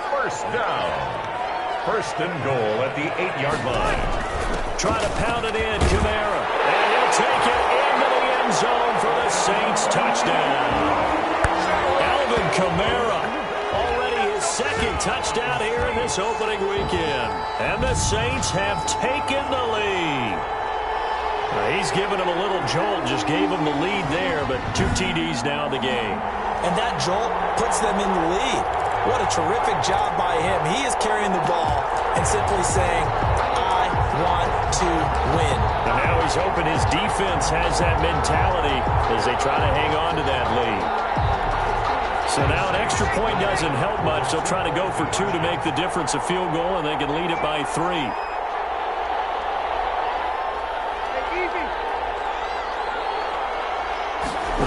First down. 1st and goal at the 8-yard line. Try to pound it in, Kamara. And he'll take it into the end zone for the Saints touchdown. Alvin Kamara, already his 2nd touchdown here in this opening weekend. And the Saints have taken the lead. He's given him a little jolt, just gave him the lead there, but 2 TDs now in the game. And that jolt puts them in the lead. What a terrific job by him. He is carrying the ball and simply saying, I want to win. And now he's hoping his defense has that mentality as they try to hang on to that lead. So now an extra point doesn't help much. They'll try to go for 2 to make the difference a field goal, and they can lead it by 3.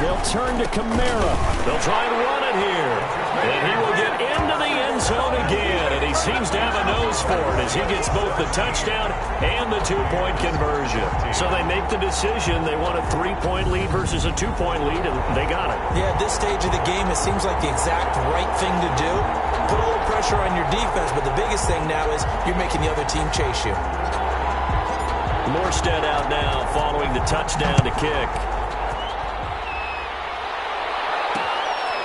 They'll turn to Kamara. They'll try and run it here. And he will get into the end zone again. And he seems to have a nose for it as he gets both the touchdown and the 2-point conversion. So they make the decision. They want a 3-point lead versus a 2-point lead, and they got it. Yeah, at this stage of the game, it seems like the exact right thing to do. Put a little pressure on your defense, but the biggest thing now is you're making the other team chase you. Morstead out now following the touchdown to kick.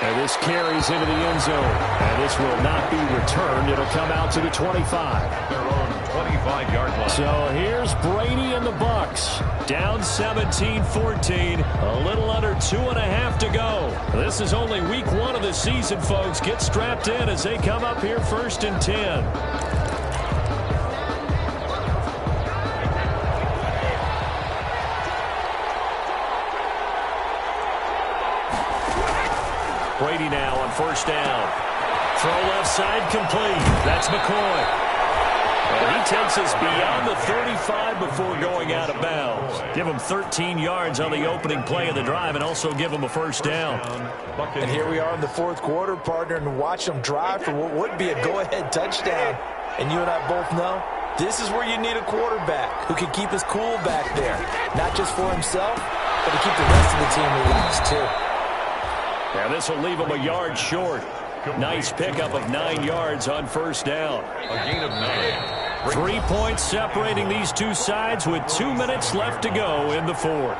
And this carries into the end zone. And this will not be returned. It'll come out to the 25. Their own 25-yard line. So here's Brady and the Bucks. Down 17-14. A little under 2.5 to go. This is only week 1 of the season, folks. Get strapped in as they come up here 1st and 10. Brady now on first down. Throw left side complete. That's McCoy. And he takes us beyond the 35 before going out of bounds. Give him 13 yards on the opening play of the drive and also give him a first down. And here we are in the 4th quarter, partner, and watch them drive for what would be a go-ahead touchdown. And you and I both know this is where you need a quarterback who can keep his cool back there. Not just for himself, but to keep the rest of the team relaxed, too. Now this will leave him a yard short. Nice pickup of 9 yards on first down. A gain of 9. 3 points separating these two sides with 2 minutes left to go in the fourth.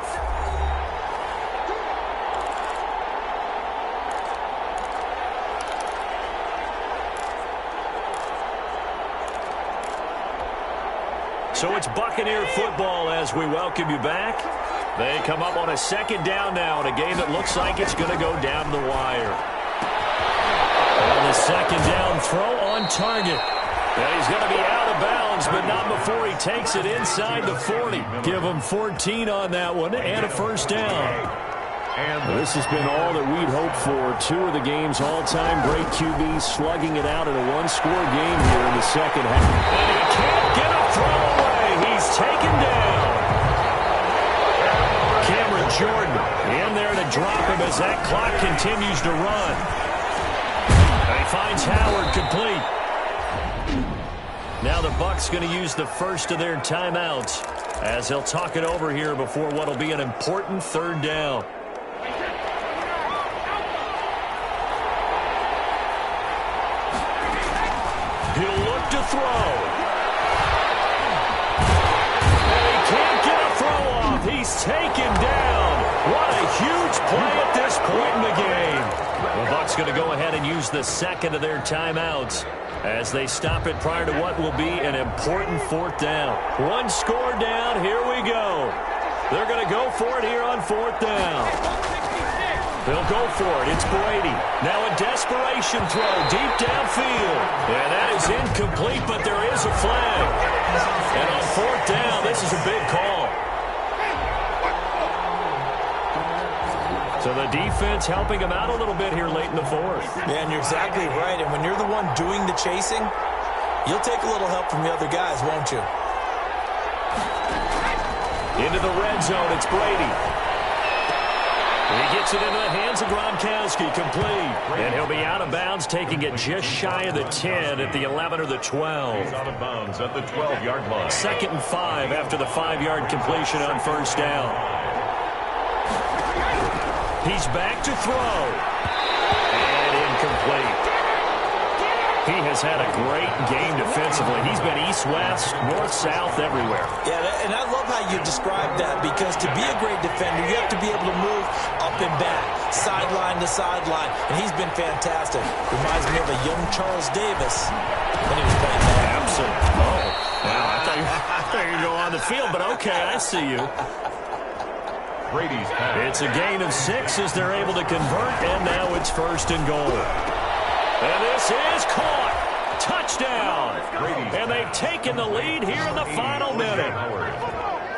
So it's Buccaneer football as we welcome you back. They come up on a second down now in a game that looks like it's going to go down the wire. And the second down throw on target. And he's going to be out of bounds, but not before he takes it inside the 40. Give him 14 on that one and a first down. And this has been all that we'd hoped for. Two of the game's all-time great QBs slugging it out in a one-score game here in the second half. And he can't get a throw away. He's taken down. Cameron Jordan in there to drop him as that clock continues to run. And he finds Howard complete. Now the Bucs going to use the first of their timeouts as they'll talk it over here before what will be an important third down. He'll look to throw. And he can't get a throw off. He's taken down. What a huge play at this point in the game. The Bucs going to go ahead and use the second of their timeouts as they stop it prior to what will be an important fourth down. One score down. Here we go. They're going to go for it here on fourth down. They'll go for it. It's Brady. Now a desperation throw deep downfield. And that is incomplete, but there is a flag. And on fourth down, this is a big call. So the defense helping him out a little bit here late in the fourth. Yeah, and you're exactly right. And when you're the one doing the chasing, you'll take a little help from the other guys, won't you? Into the red zone, it's Brady. He gets it into the hands of Gronkowski, complete. And he'll be out of bounds, taking it just shy of the 10 at the 11 or the 12. He's out of bounds at the 12-yard line. 2nd and 5 after the 5-yard completion on first down. He's back to throw. And incomplete. He has had a great game defensively. He's been east-west, north-south, everywhere. Yeah, and I love how you describe that, because to be a great defender, you have to be able to move up and back, sideline to sideline, and he's been fantastic. Reminds me of a young Charles Davis when he was playing that. Absolutely. Oh, wow. I thought you were going on the field, but okay, I see you. Brady's pass. It's a gain of 6 as they're able to convert, and now it's 1st and goal. And this is caught. Touchdown. And they've taken the lead here in the final minute.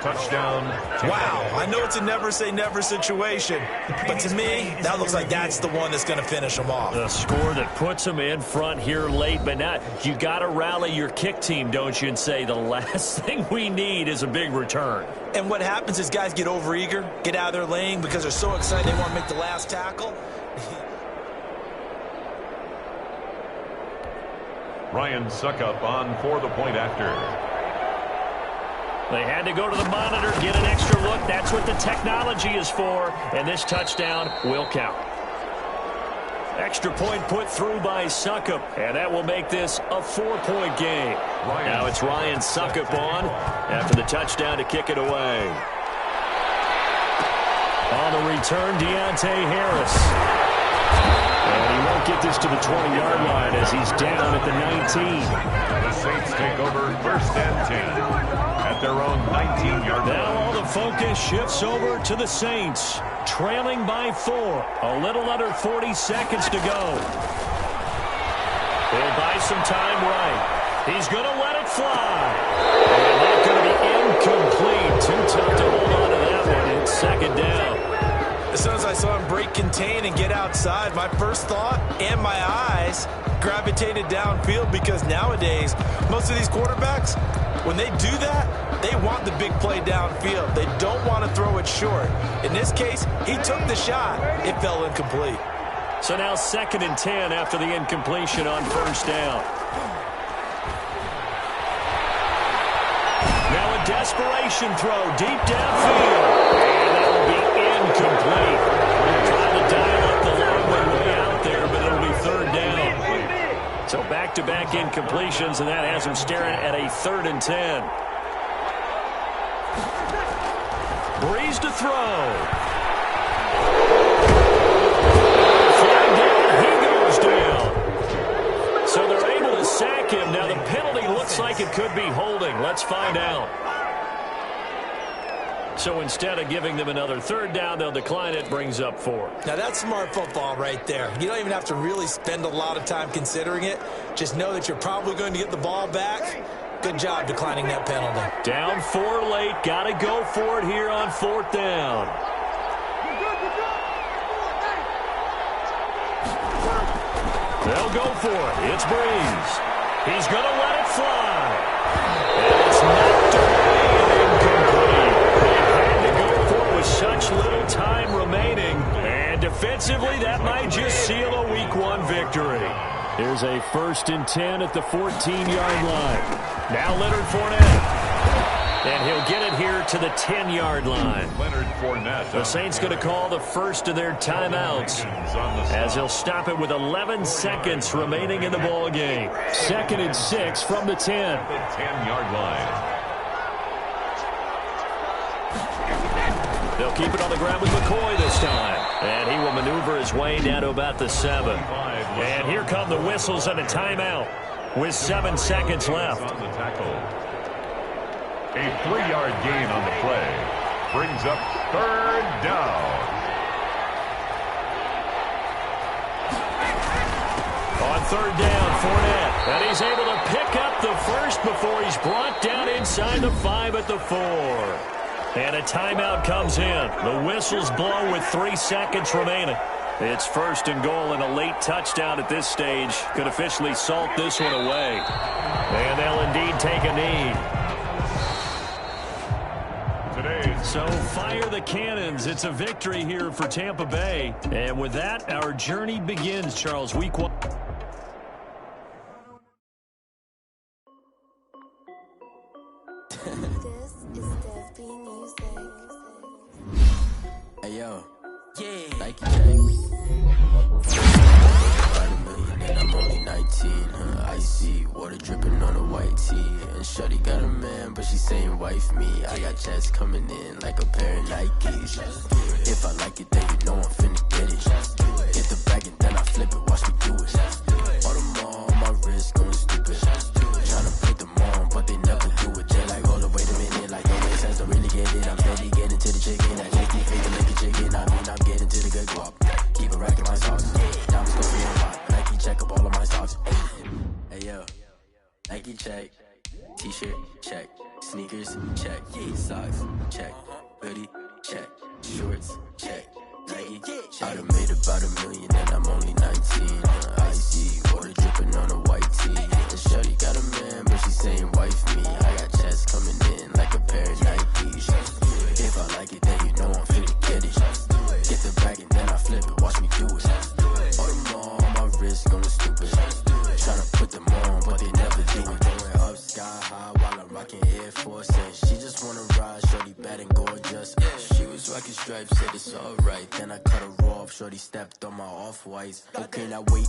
Touchdown. Wow, I know it's a never-say-never situation, but to me, that looks like that's the one that's going to finish them off. The score that puts them in front here late, but now you got to rally your kick team, don't you, and say the last thing we need is a big return. And what happens is guys get overeager, get out of their lane because they're so excited they want to make the last tackle. Ryan Suckup on for the point after. They had to go to the monitor, get an extra look. That's what the technology is for, and this touchdown will count. Extra point put through by Suckup, and that will make this a 4-point game. Now it's Ryan Suckup on after the touchdown to kick it away. On the return, Deontay Harris. And he won't get this to the 20-yard line as he's down at the 19. The Saints take over 1st and 10 at their own 19-yard line. Now all the focus shifts over to the Saints, trailing by 4. A little under 40 seconds to go. He'll buy some time right. He's going to let it fly. And that's going to be incomplete. Too tough to hold on to that one. It's 2nd down. As soon as I saw him break contain and get outside, my first thought and my eyes gravitated downfield, because nowadays, most of these quarterbacks, when they do that, they want the big play downfield. They don't want to throw it short. In this case, he took the shot. It fell incomplete. So now 2nd and 10 after the incompletion on first down. Now a desperation throw deep downfield. And that will be incomplete. Trying to dial up the long one way out there, but it'll be 3rd down. So back back-to-back incompletions, and that has him staring at a 3rd and 10. Breeze to throw. Flag down. He goes down. So they're able to sack him. Now the penalty looks like it could be holding. Let's find out. So instead of giving them another 3rd down, they'll decline it. Brings up 4. Now that's smart football right there. You don't even have to really spend a lot of time considering it. Just know that you're probably going to get the ball back. Good job declining that penalty. Down 4 late. Got to go for it here on 4th down. They'll go for it. It's Breeze. He's going to let it fly. And it's knocked away and incomplete. They had to go for it with such little time remaining. And defensively, that might just seal a Week 1 victory. Here's a 1st and 10 at the 14-yard line. Now Leonard Fournette. And he'll get it here to the 10-yard line. Leonard Fournette. The Saints going to call the first of their timeouts as he'll stop it with 11 seconds remaining in the ball game. 2nd and 6 from the 10. The 10-yard line. They'll keep it on the ground with McCoy this time. And he will maneuver his way down to about the 7. And here come the whistles and a timeout with 7 seconds left. On the tackle. A 3-yard gain on the play. Brings up 3rd down. On 3rd down, Fournette. And he's able to pick up the first before he's brought down inside the 5 at the 4. And a timeout comes in. The whistles blow with 3 seconds remaining. It's 1st and goal, and a late touchdown at this stage could officially salt this one away. And they'll indeed take a knee. So fire the cannons. It's a victory here for Tampa Bay. And with that, our journey begins, Charles. Week 1. Hey, yo. Yeah. Like you, Jay. And I'm only 19, icy, water dripping on a white tee. And shorty got a man, but she saying wife me. I got checks coming in like a pair of Nikes. If I like it, then you know I'm finna get it. Get the bag and then I flip it, watch me do it. All them on my wrist going stupid. Tryna put them on, but they never do it. They're like, hold up, wait a minute, like don't make sense, don't really get it. I'm steady getting to the chicken, that chicky finger licking chicken. I mean, I'm getting to the good guap. Keep a rack in my socks. Diamonds go for a lot. Nike check up all of my socks. Hey yo, Nike check. T-shirt check. Sneakers check. Socks check. Hoodie check. Shorts check. Nike. I done made about $1 million and I'm only 19. Icy water dripping on a white tee. And shorty got a man, but she saying wife me. I got checks coming in like a pair of Nikes. If I like it, then you know I'm finna get it. Get the bag and then I flip it. Watch me do it. All them on my wrist going stupid. Tryna put them on, but they never do it. Going up sky high while I'm rocking Air Force. And she just wanna ride, shorty bad and gorgeous. She was rocking stripes, said it's alright. Then I cut her off, shorty stepped on my off-whites. Okay, now wait.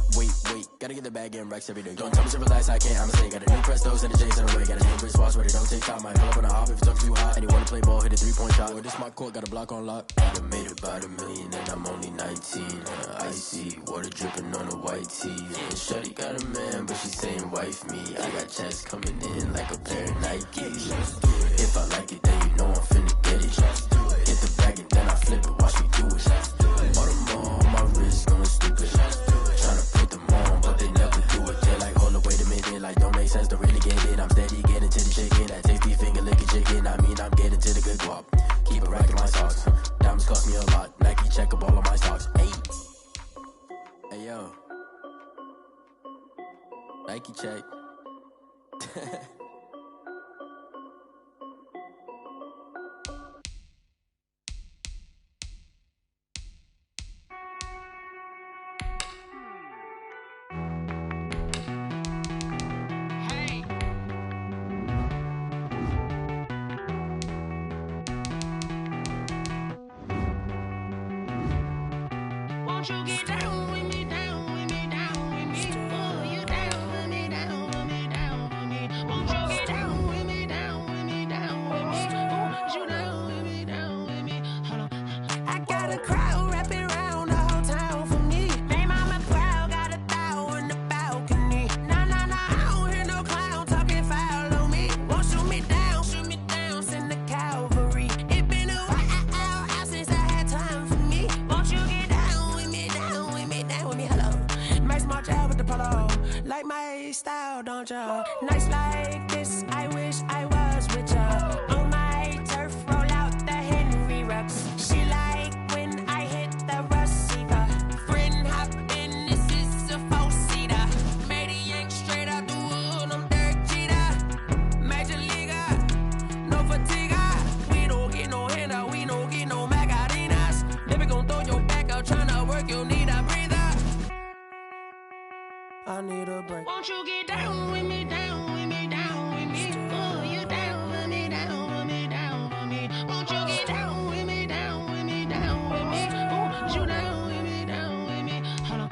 Gotta get the bag and racks every day. Don't tell me to relax, I can't, I'ma say. Got a new Prestos and a J's in the way. Got a new British watch, but it don't take time. Might pull up on a hop if it's up too hot. And you wanna play ball, hit a 3-point shot. Or this my court, got a block on lock. I done made about $1 million and I'm only 19. Icy, water dripping on a white tee. And shorty got a man, but she saying wife me. I got checks coming in like a pair of Nikes. If I like it, then you know I'm finna get it. Get the bag and then I flip it, watch me do it. All them on my wrist going stupid. Tryna put them on, but they never do it. They're like, hold up, wait a minute, like don't make sense, don't really get it. I'm steady getting to the chicken, that tasty finger licking chicken. I mean, I'm getting to the good guap. Keep a rack in my socks. Diamonds cost me a lot. Nike check up all of my socks. Hey yo. Nike check. Won't you get down with me, down with me, down with me? Pull you down with me, down. ya, don't ya? Nights like this, I wish I was with ya. On my turf, roll out the Henry rocks. She like when I hit the receiver. Friend hop in, this is a four-seater. Made a yank straight out the wood, I'm Derek Jeter. Major leaguer, no fatigue. We don't get no handout, we don't get no Macarinas. Never gon' throw your back out, tryna work, you need a breather. I need a break. Won't you get down with me, down with me, down with me? Oh, you down with me, down with me, down with me. Won't you get down with me, down with me, down with me? Oh, you down with me, down with me. Hold on.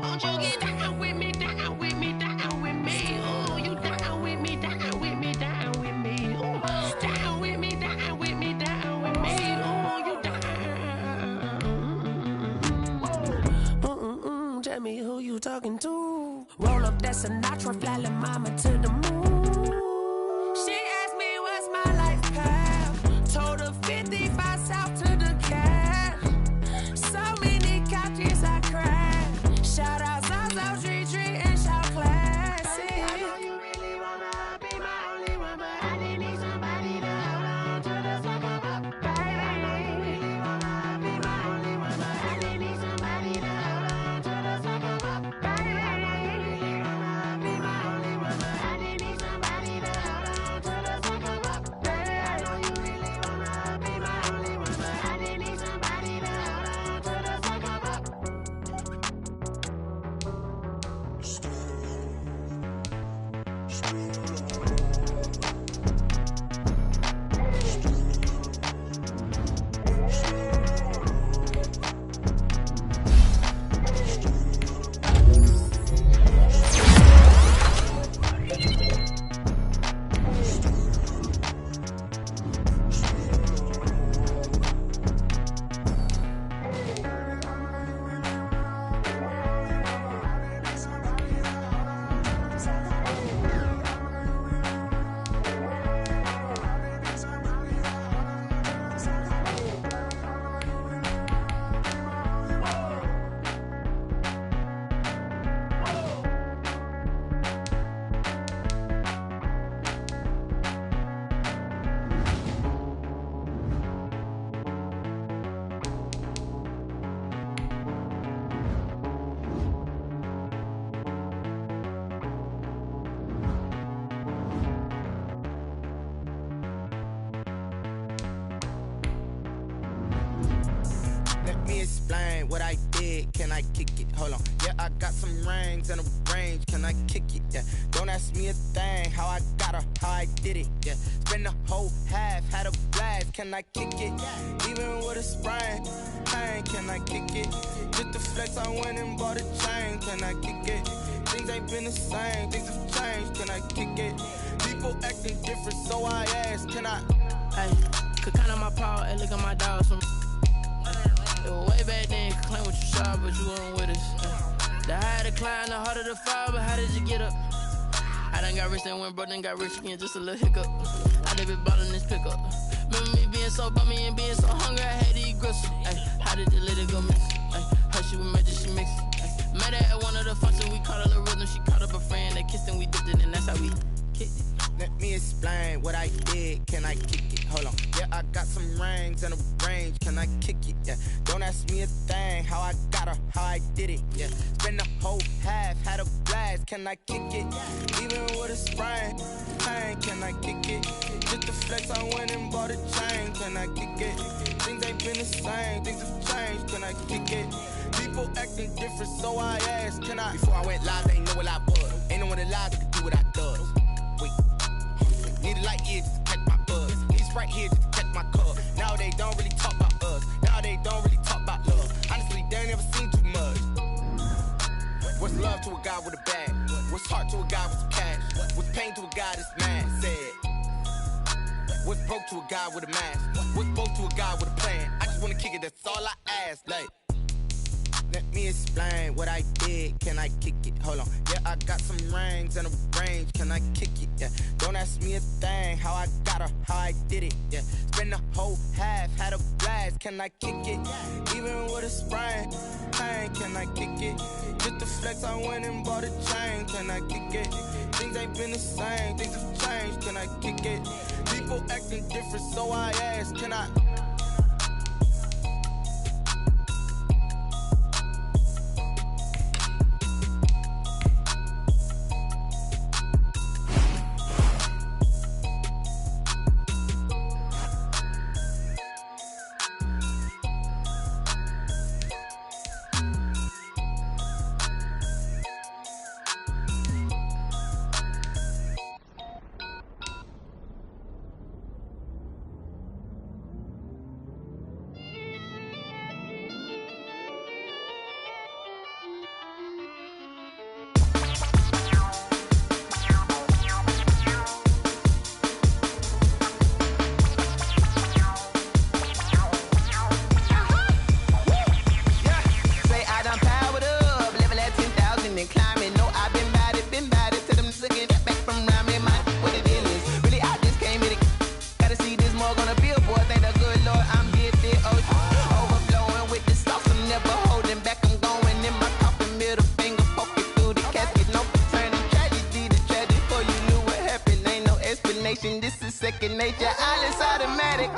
Won't you get down with me, down with me, down with me? Oh, you down with me, down with me, down with me. Oh, down with me, down with me, down with me. Oh, you down. Tell me who you talking to. Roll up that Sinatra, fly la mama to the moon. She asked me what's my life path. Told her 55 south to the cat. So many couches I cried. Shout out South Street and shout classy. I know you really wanna be my only one, but I didn't need somebody to hold on to the second up. Baby, I know you really wanna be my only one, but I didn't need somebody to hold on to the second up. Baby, I know you really wanna be my only one, but I didn't need somebody to hold on to the second up. Baby, I know you really wanna be my only one, but I didn't need somebody to hold on to the second up. Let me explain what I did. Can I kick it? Hold on. Yeah, I got some rings and a range. Can I kick it? Yeah. Don't ask me a thing. How I got her, how I did it. Yeah. Spend the whole half, had a blast. Can I kick it? Even with a sprain. Pain, can I kick it? Just the flex, I went and bought a chain. Can I kick it? Things ain't been the same. Things have changed. Can I kick it? People acting different, so I asked. Can I? Hey, could count on my paw and look at my dogs from. Way back then, could claim what you saw, but you weren't with us. The higher the climb, the harder the fall, but how did you get up? I done got rich and went broke, then got rich again, just a little hiccup. I done been ballin' this pickup. Remember me being so bummy and being so hungry, I had to eat gristle. Ay, how did the lady go miss? Ay, how she was magic, she mixed. Met her at one of the functions, we caught a little rhythm, she caught up a friend, they kissed and we dipped it, and that's how we kicked it. Let me explain what I did. Can I kick it? Hold on. Yeah, I got some rings and a range. Can I kick it? Yeah. Don't ask me a thing. How I got her, how I did it. Yeah. Spend the whole half, had a blast. Can I kick it? Even with a sprain. Pain, can I kick it? Just the flex, I went and bought a chain. Can I kick it? Things ain't been the same. Things have changed. Can I kick it? People acting different, so I asked. Can I? Before I went live, they ain't know what I was. Ain't no one alive that could do what I does. Wait. Need a light here just to catch my buzz. Need a Sprite here just to catch my cup. Now they don't really talk about us. Now they don't really talk about love. Honestly, they ain't never seen too much. What's love to a guy with a bag? What's heart to a guy with some cash? What's pain to a guy that's mad? Said. What's broke to a guy with a mask? What's broke to a guy with a plan? I just wanna kick it, that's all I ask. Like, let me explain what I did. Can I kick it? Hold on. Yeah, I got some rings and a range. Can I kick it? Yeah. Don't ask me a thing. How I got her, how I I did it, yeah. Spend the whole half, had a blast, can I kick it? Even with a sprain, pain, can I kick it? Just to flex, I went and bought a chain, can I kick it? Things ain't been the same, things have changed, can I kick it? People acting different, so I asked, can I? This is second nature, all is automatic.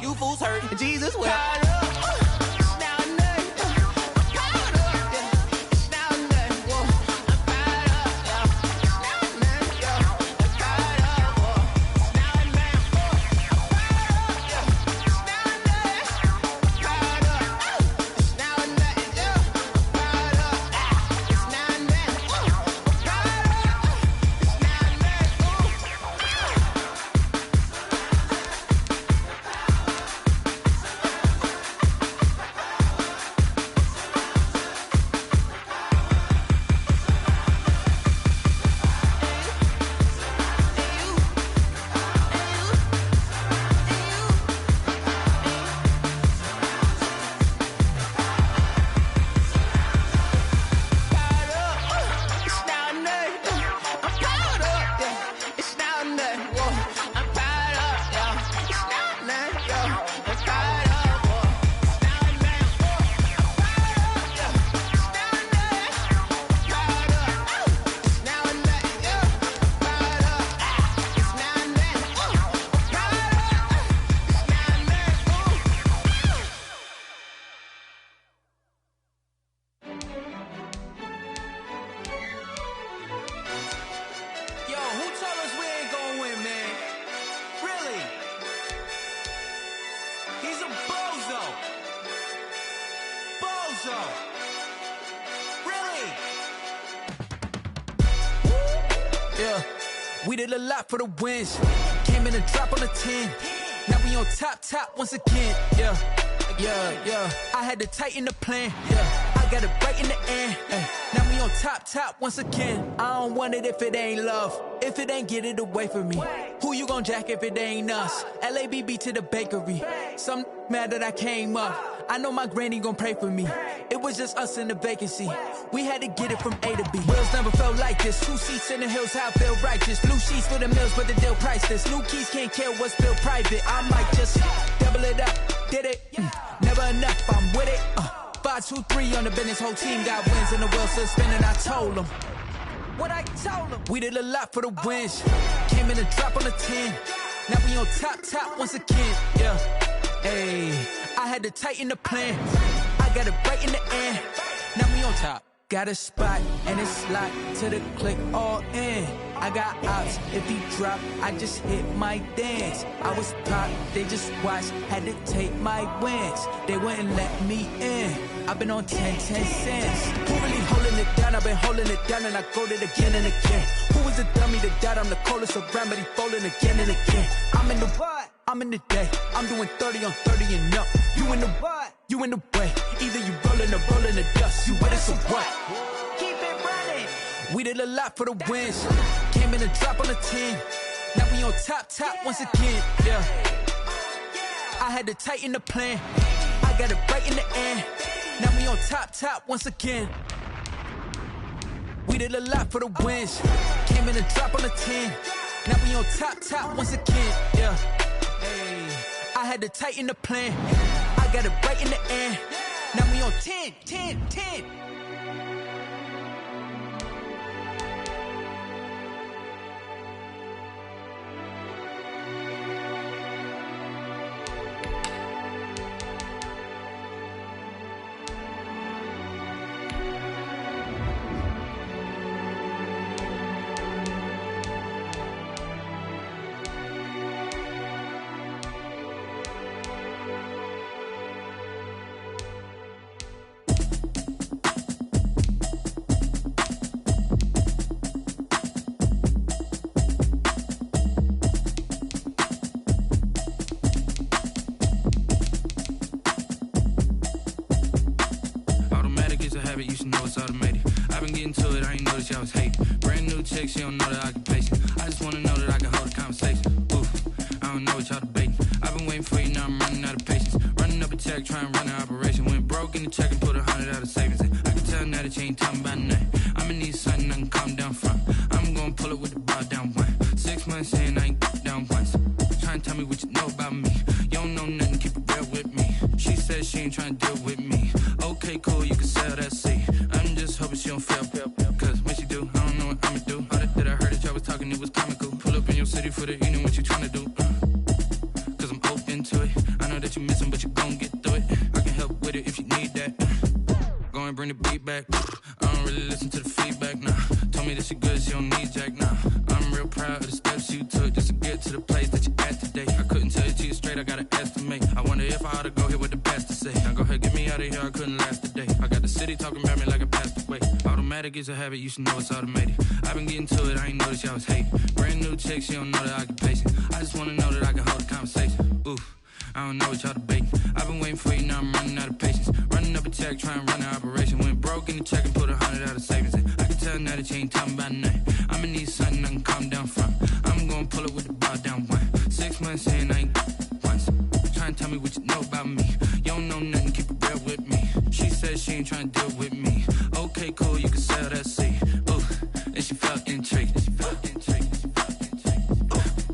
You fools hurt. Jesus will. Yeah, we did a lot for the wins. Came in and drop on the 10. Now we on top once again. Yeah. I had to tighten the plan. Yeah, I got it right in the end. Now we on top once again. I don't want it if it ain't love. If it ain't, get it away from me. Who you gon' jack if it ain't us? LABB to the bakery. Some mad that I came up. I know my granny gon' pray for me. It was just us in the vacancy. We had to get it from A to B. Wheels never felt like this. 2 seats in the hills, how I feel righteous. Blue sheets for the mills, but the deal priceless. New keys can't care what's still private. I might just double it up. Did it? Never enough, I'm with it. 5, 2, 3 on the business. Whole team got wins and the wheels still spinning. I told them what I told them. We did a lot for the wins. Came in and drop on the 10. Now we on top once again. Yeah. Hey, I had to tighten the plan. I got it right in the end. Now we on top. Got a spot and it's locked to the click all in. I got ops, if he drop, I just hit my dance. I was top, they just watched, had to take my wins. They wouldn't let me in. I've been on 10 cents. Who really holding it down? I've been holding it down and I go it again and again. Who was the dummy that died? I'm the coldest around, but he falling again and again. I'm in the what? I'm in the day. I'm doing 30 on 30 and up. You in the what? You in the way. Either you rolling or rolling the dust. You with us or what? Keep it running. We did a lot for the wins. Came in a drop on a 10. Now we on top once again. Yeah. I had to tighten the plan. I got it right in the end. Now we on top once again. We did a lot for the wins. Came in a drop on a 10. Now we on top once again. Yeah. Hey. I had to tighten the plan. I got it right in the end. Now we on 10. You should know it's automated. I've been getting to it, I ain't noticed y'all was hating. Brand new chick, she don't know the occupation. I just wanna know that I can hold a conversation. Oof, I don't know what y'all debating. I've been waiting for you, now I'm running out of patience. Running up a check, trying to run an operation. Went broke in the check and put 100 out of savings in. I can tell now that you ain't talking about nothing. I'ma need something I can calm down from. I'm gonna pull it with the bar down one. 6 months in, I ain't down once. Trying to tell me what you know about me. You don't know nothing, keep it real with me. She said she ain't trying to deal with me. Okay, cool, you can sell that seat. I'm just hoping she don't fail. Cause when she do, I don't know what I'ma do. All that I heard that y'all was talking, it was comical. Pull up in your city for the evening, what you tryna do? Cause I'm open to it. I know that you missing, but you gon' get through it. I can help with it if you need that. Go and bring the beat back. I don't really listen to the feedback, nah. Told me that she good, she don't need jack, nah. I'm real proud of the steps you took just to get to the place that you at today. I couldn't tell you to you straight, I gotta estimate. I wonder if I ought to go here with the best to say. Now go ahead, get me out of here, I couldn't last a day. I got the city talking about me like I passed away. Automatic is a habit, you should know it's automated. I've been getting to it, I ain't noticed y'all was hating. Brand new chick, she don't know the occupation. I just wanna know that I can hold a conversation. Oof, I don't know what y'all debating. I've been waiting for you, now I'm running out of patience. Running up a check, trying to run an operation. Went broke in the check and put 100 out of savings in. I can tell now that you ain't talking about nothing. I'ma need something I can calm down from. I'm gonna pull it with the bar down one. 6 months in, I ain't once. Trying to tell me what you know about me. You don't know nothing, keep it real with me. She said she ain't trying to deal with me. Okay, cool, you can sell that seat. Ooh, and she felt intrigued.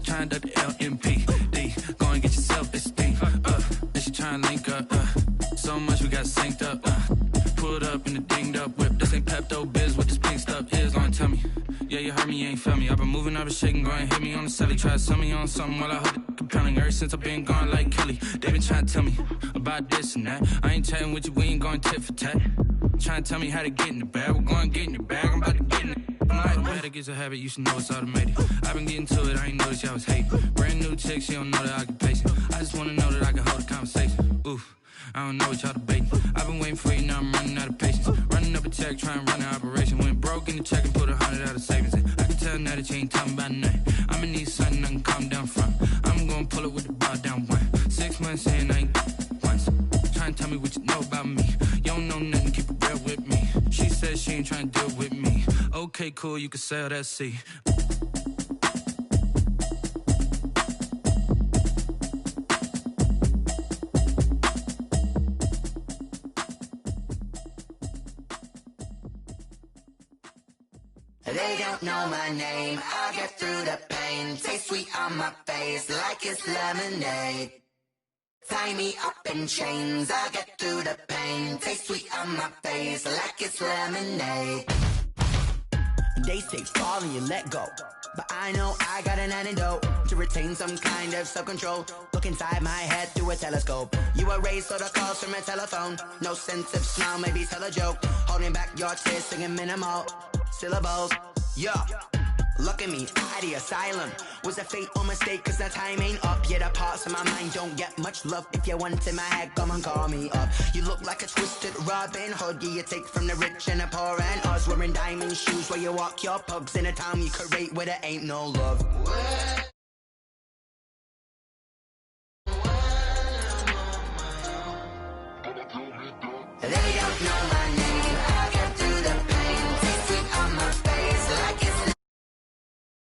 Trying to duck the LMPD. Go and get your self-esteem. And she trying to link up. So much we got synced up. Pulled up in the dinged up whip. This ain't Pepto-Biz, what this pink stuff is. Gonna tell me. Yeah, you heard me, you ain't felt me. I've been moving, I've been shaking, go and hit me on the celly. Try to sell me on something while I hold it compelling. Ever since I've been gone like Kelly, they been trying to tell me about this and that. I ain't chatting with you, we ain't going tit for tat. Trying to tell me how to get in the bag. We're going to get in the bag, I'm about to get in it. Automatic is a habit, you should know it's automated. I've been getting to it, I ain't noticed y'all was hating. Brand new chick, she don't know the occupation. I just wanna know that I can hold a conversation. Oof, I don't know what y'all debating. I've been waiting for you, now I'm running out of patience. Running up a check, trying to run an operation. Went broke in the check and put 100 out of savings in. I can tell now that you ain't talking about nothing. I'ma need something I can calm down from. I'm gonna pull it with the bar down one. 6 months in, I ain't once. Trying to tell me what you know about me. You don't know nothing, keep it real with me. She said she ain't trying to deal with me. Okay, cool, you can sell that seat. They don't know my name, I'll get through the pain. Taste sweet on my face like it's lemonade. Tie me up in chains, I'll get through the pain. Taste sweet on my face like it's lemonade. They say fall and you let go, but I know I got an antidote to retain some kind of self-control. Look inside my head through a telescope. You erase all the calls from a telephone. No sense of smile, maybe tell a joke. Holding back your tears, singing minimal syllables. Yeah. Look at me, out of the asylum. Was a fate or mistake, cause the time ain't up. Yeah, the parts of my mind don't get much love. If you want in my head, come and call me up. You look like a twisted Robin Hood. Yeah, you take from the rich and the poor and us. Wearing diamond shoes where you walk your pugs in a town you create where there ain't no love. What?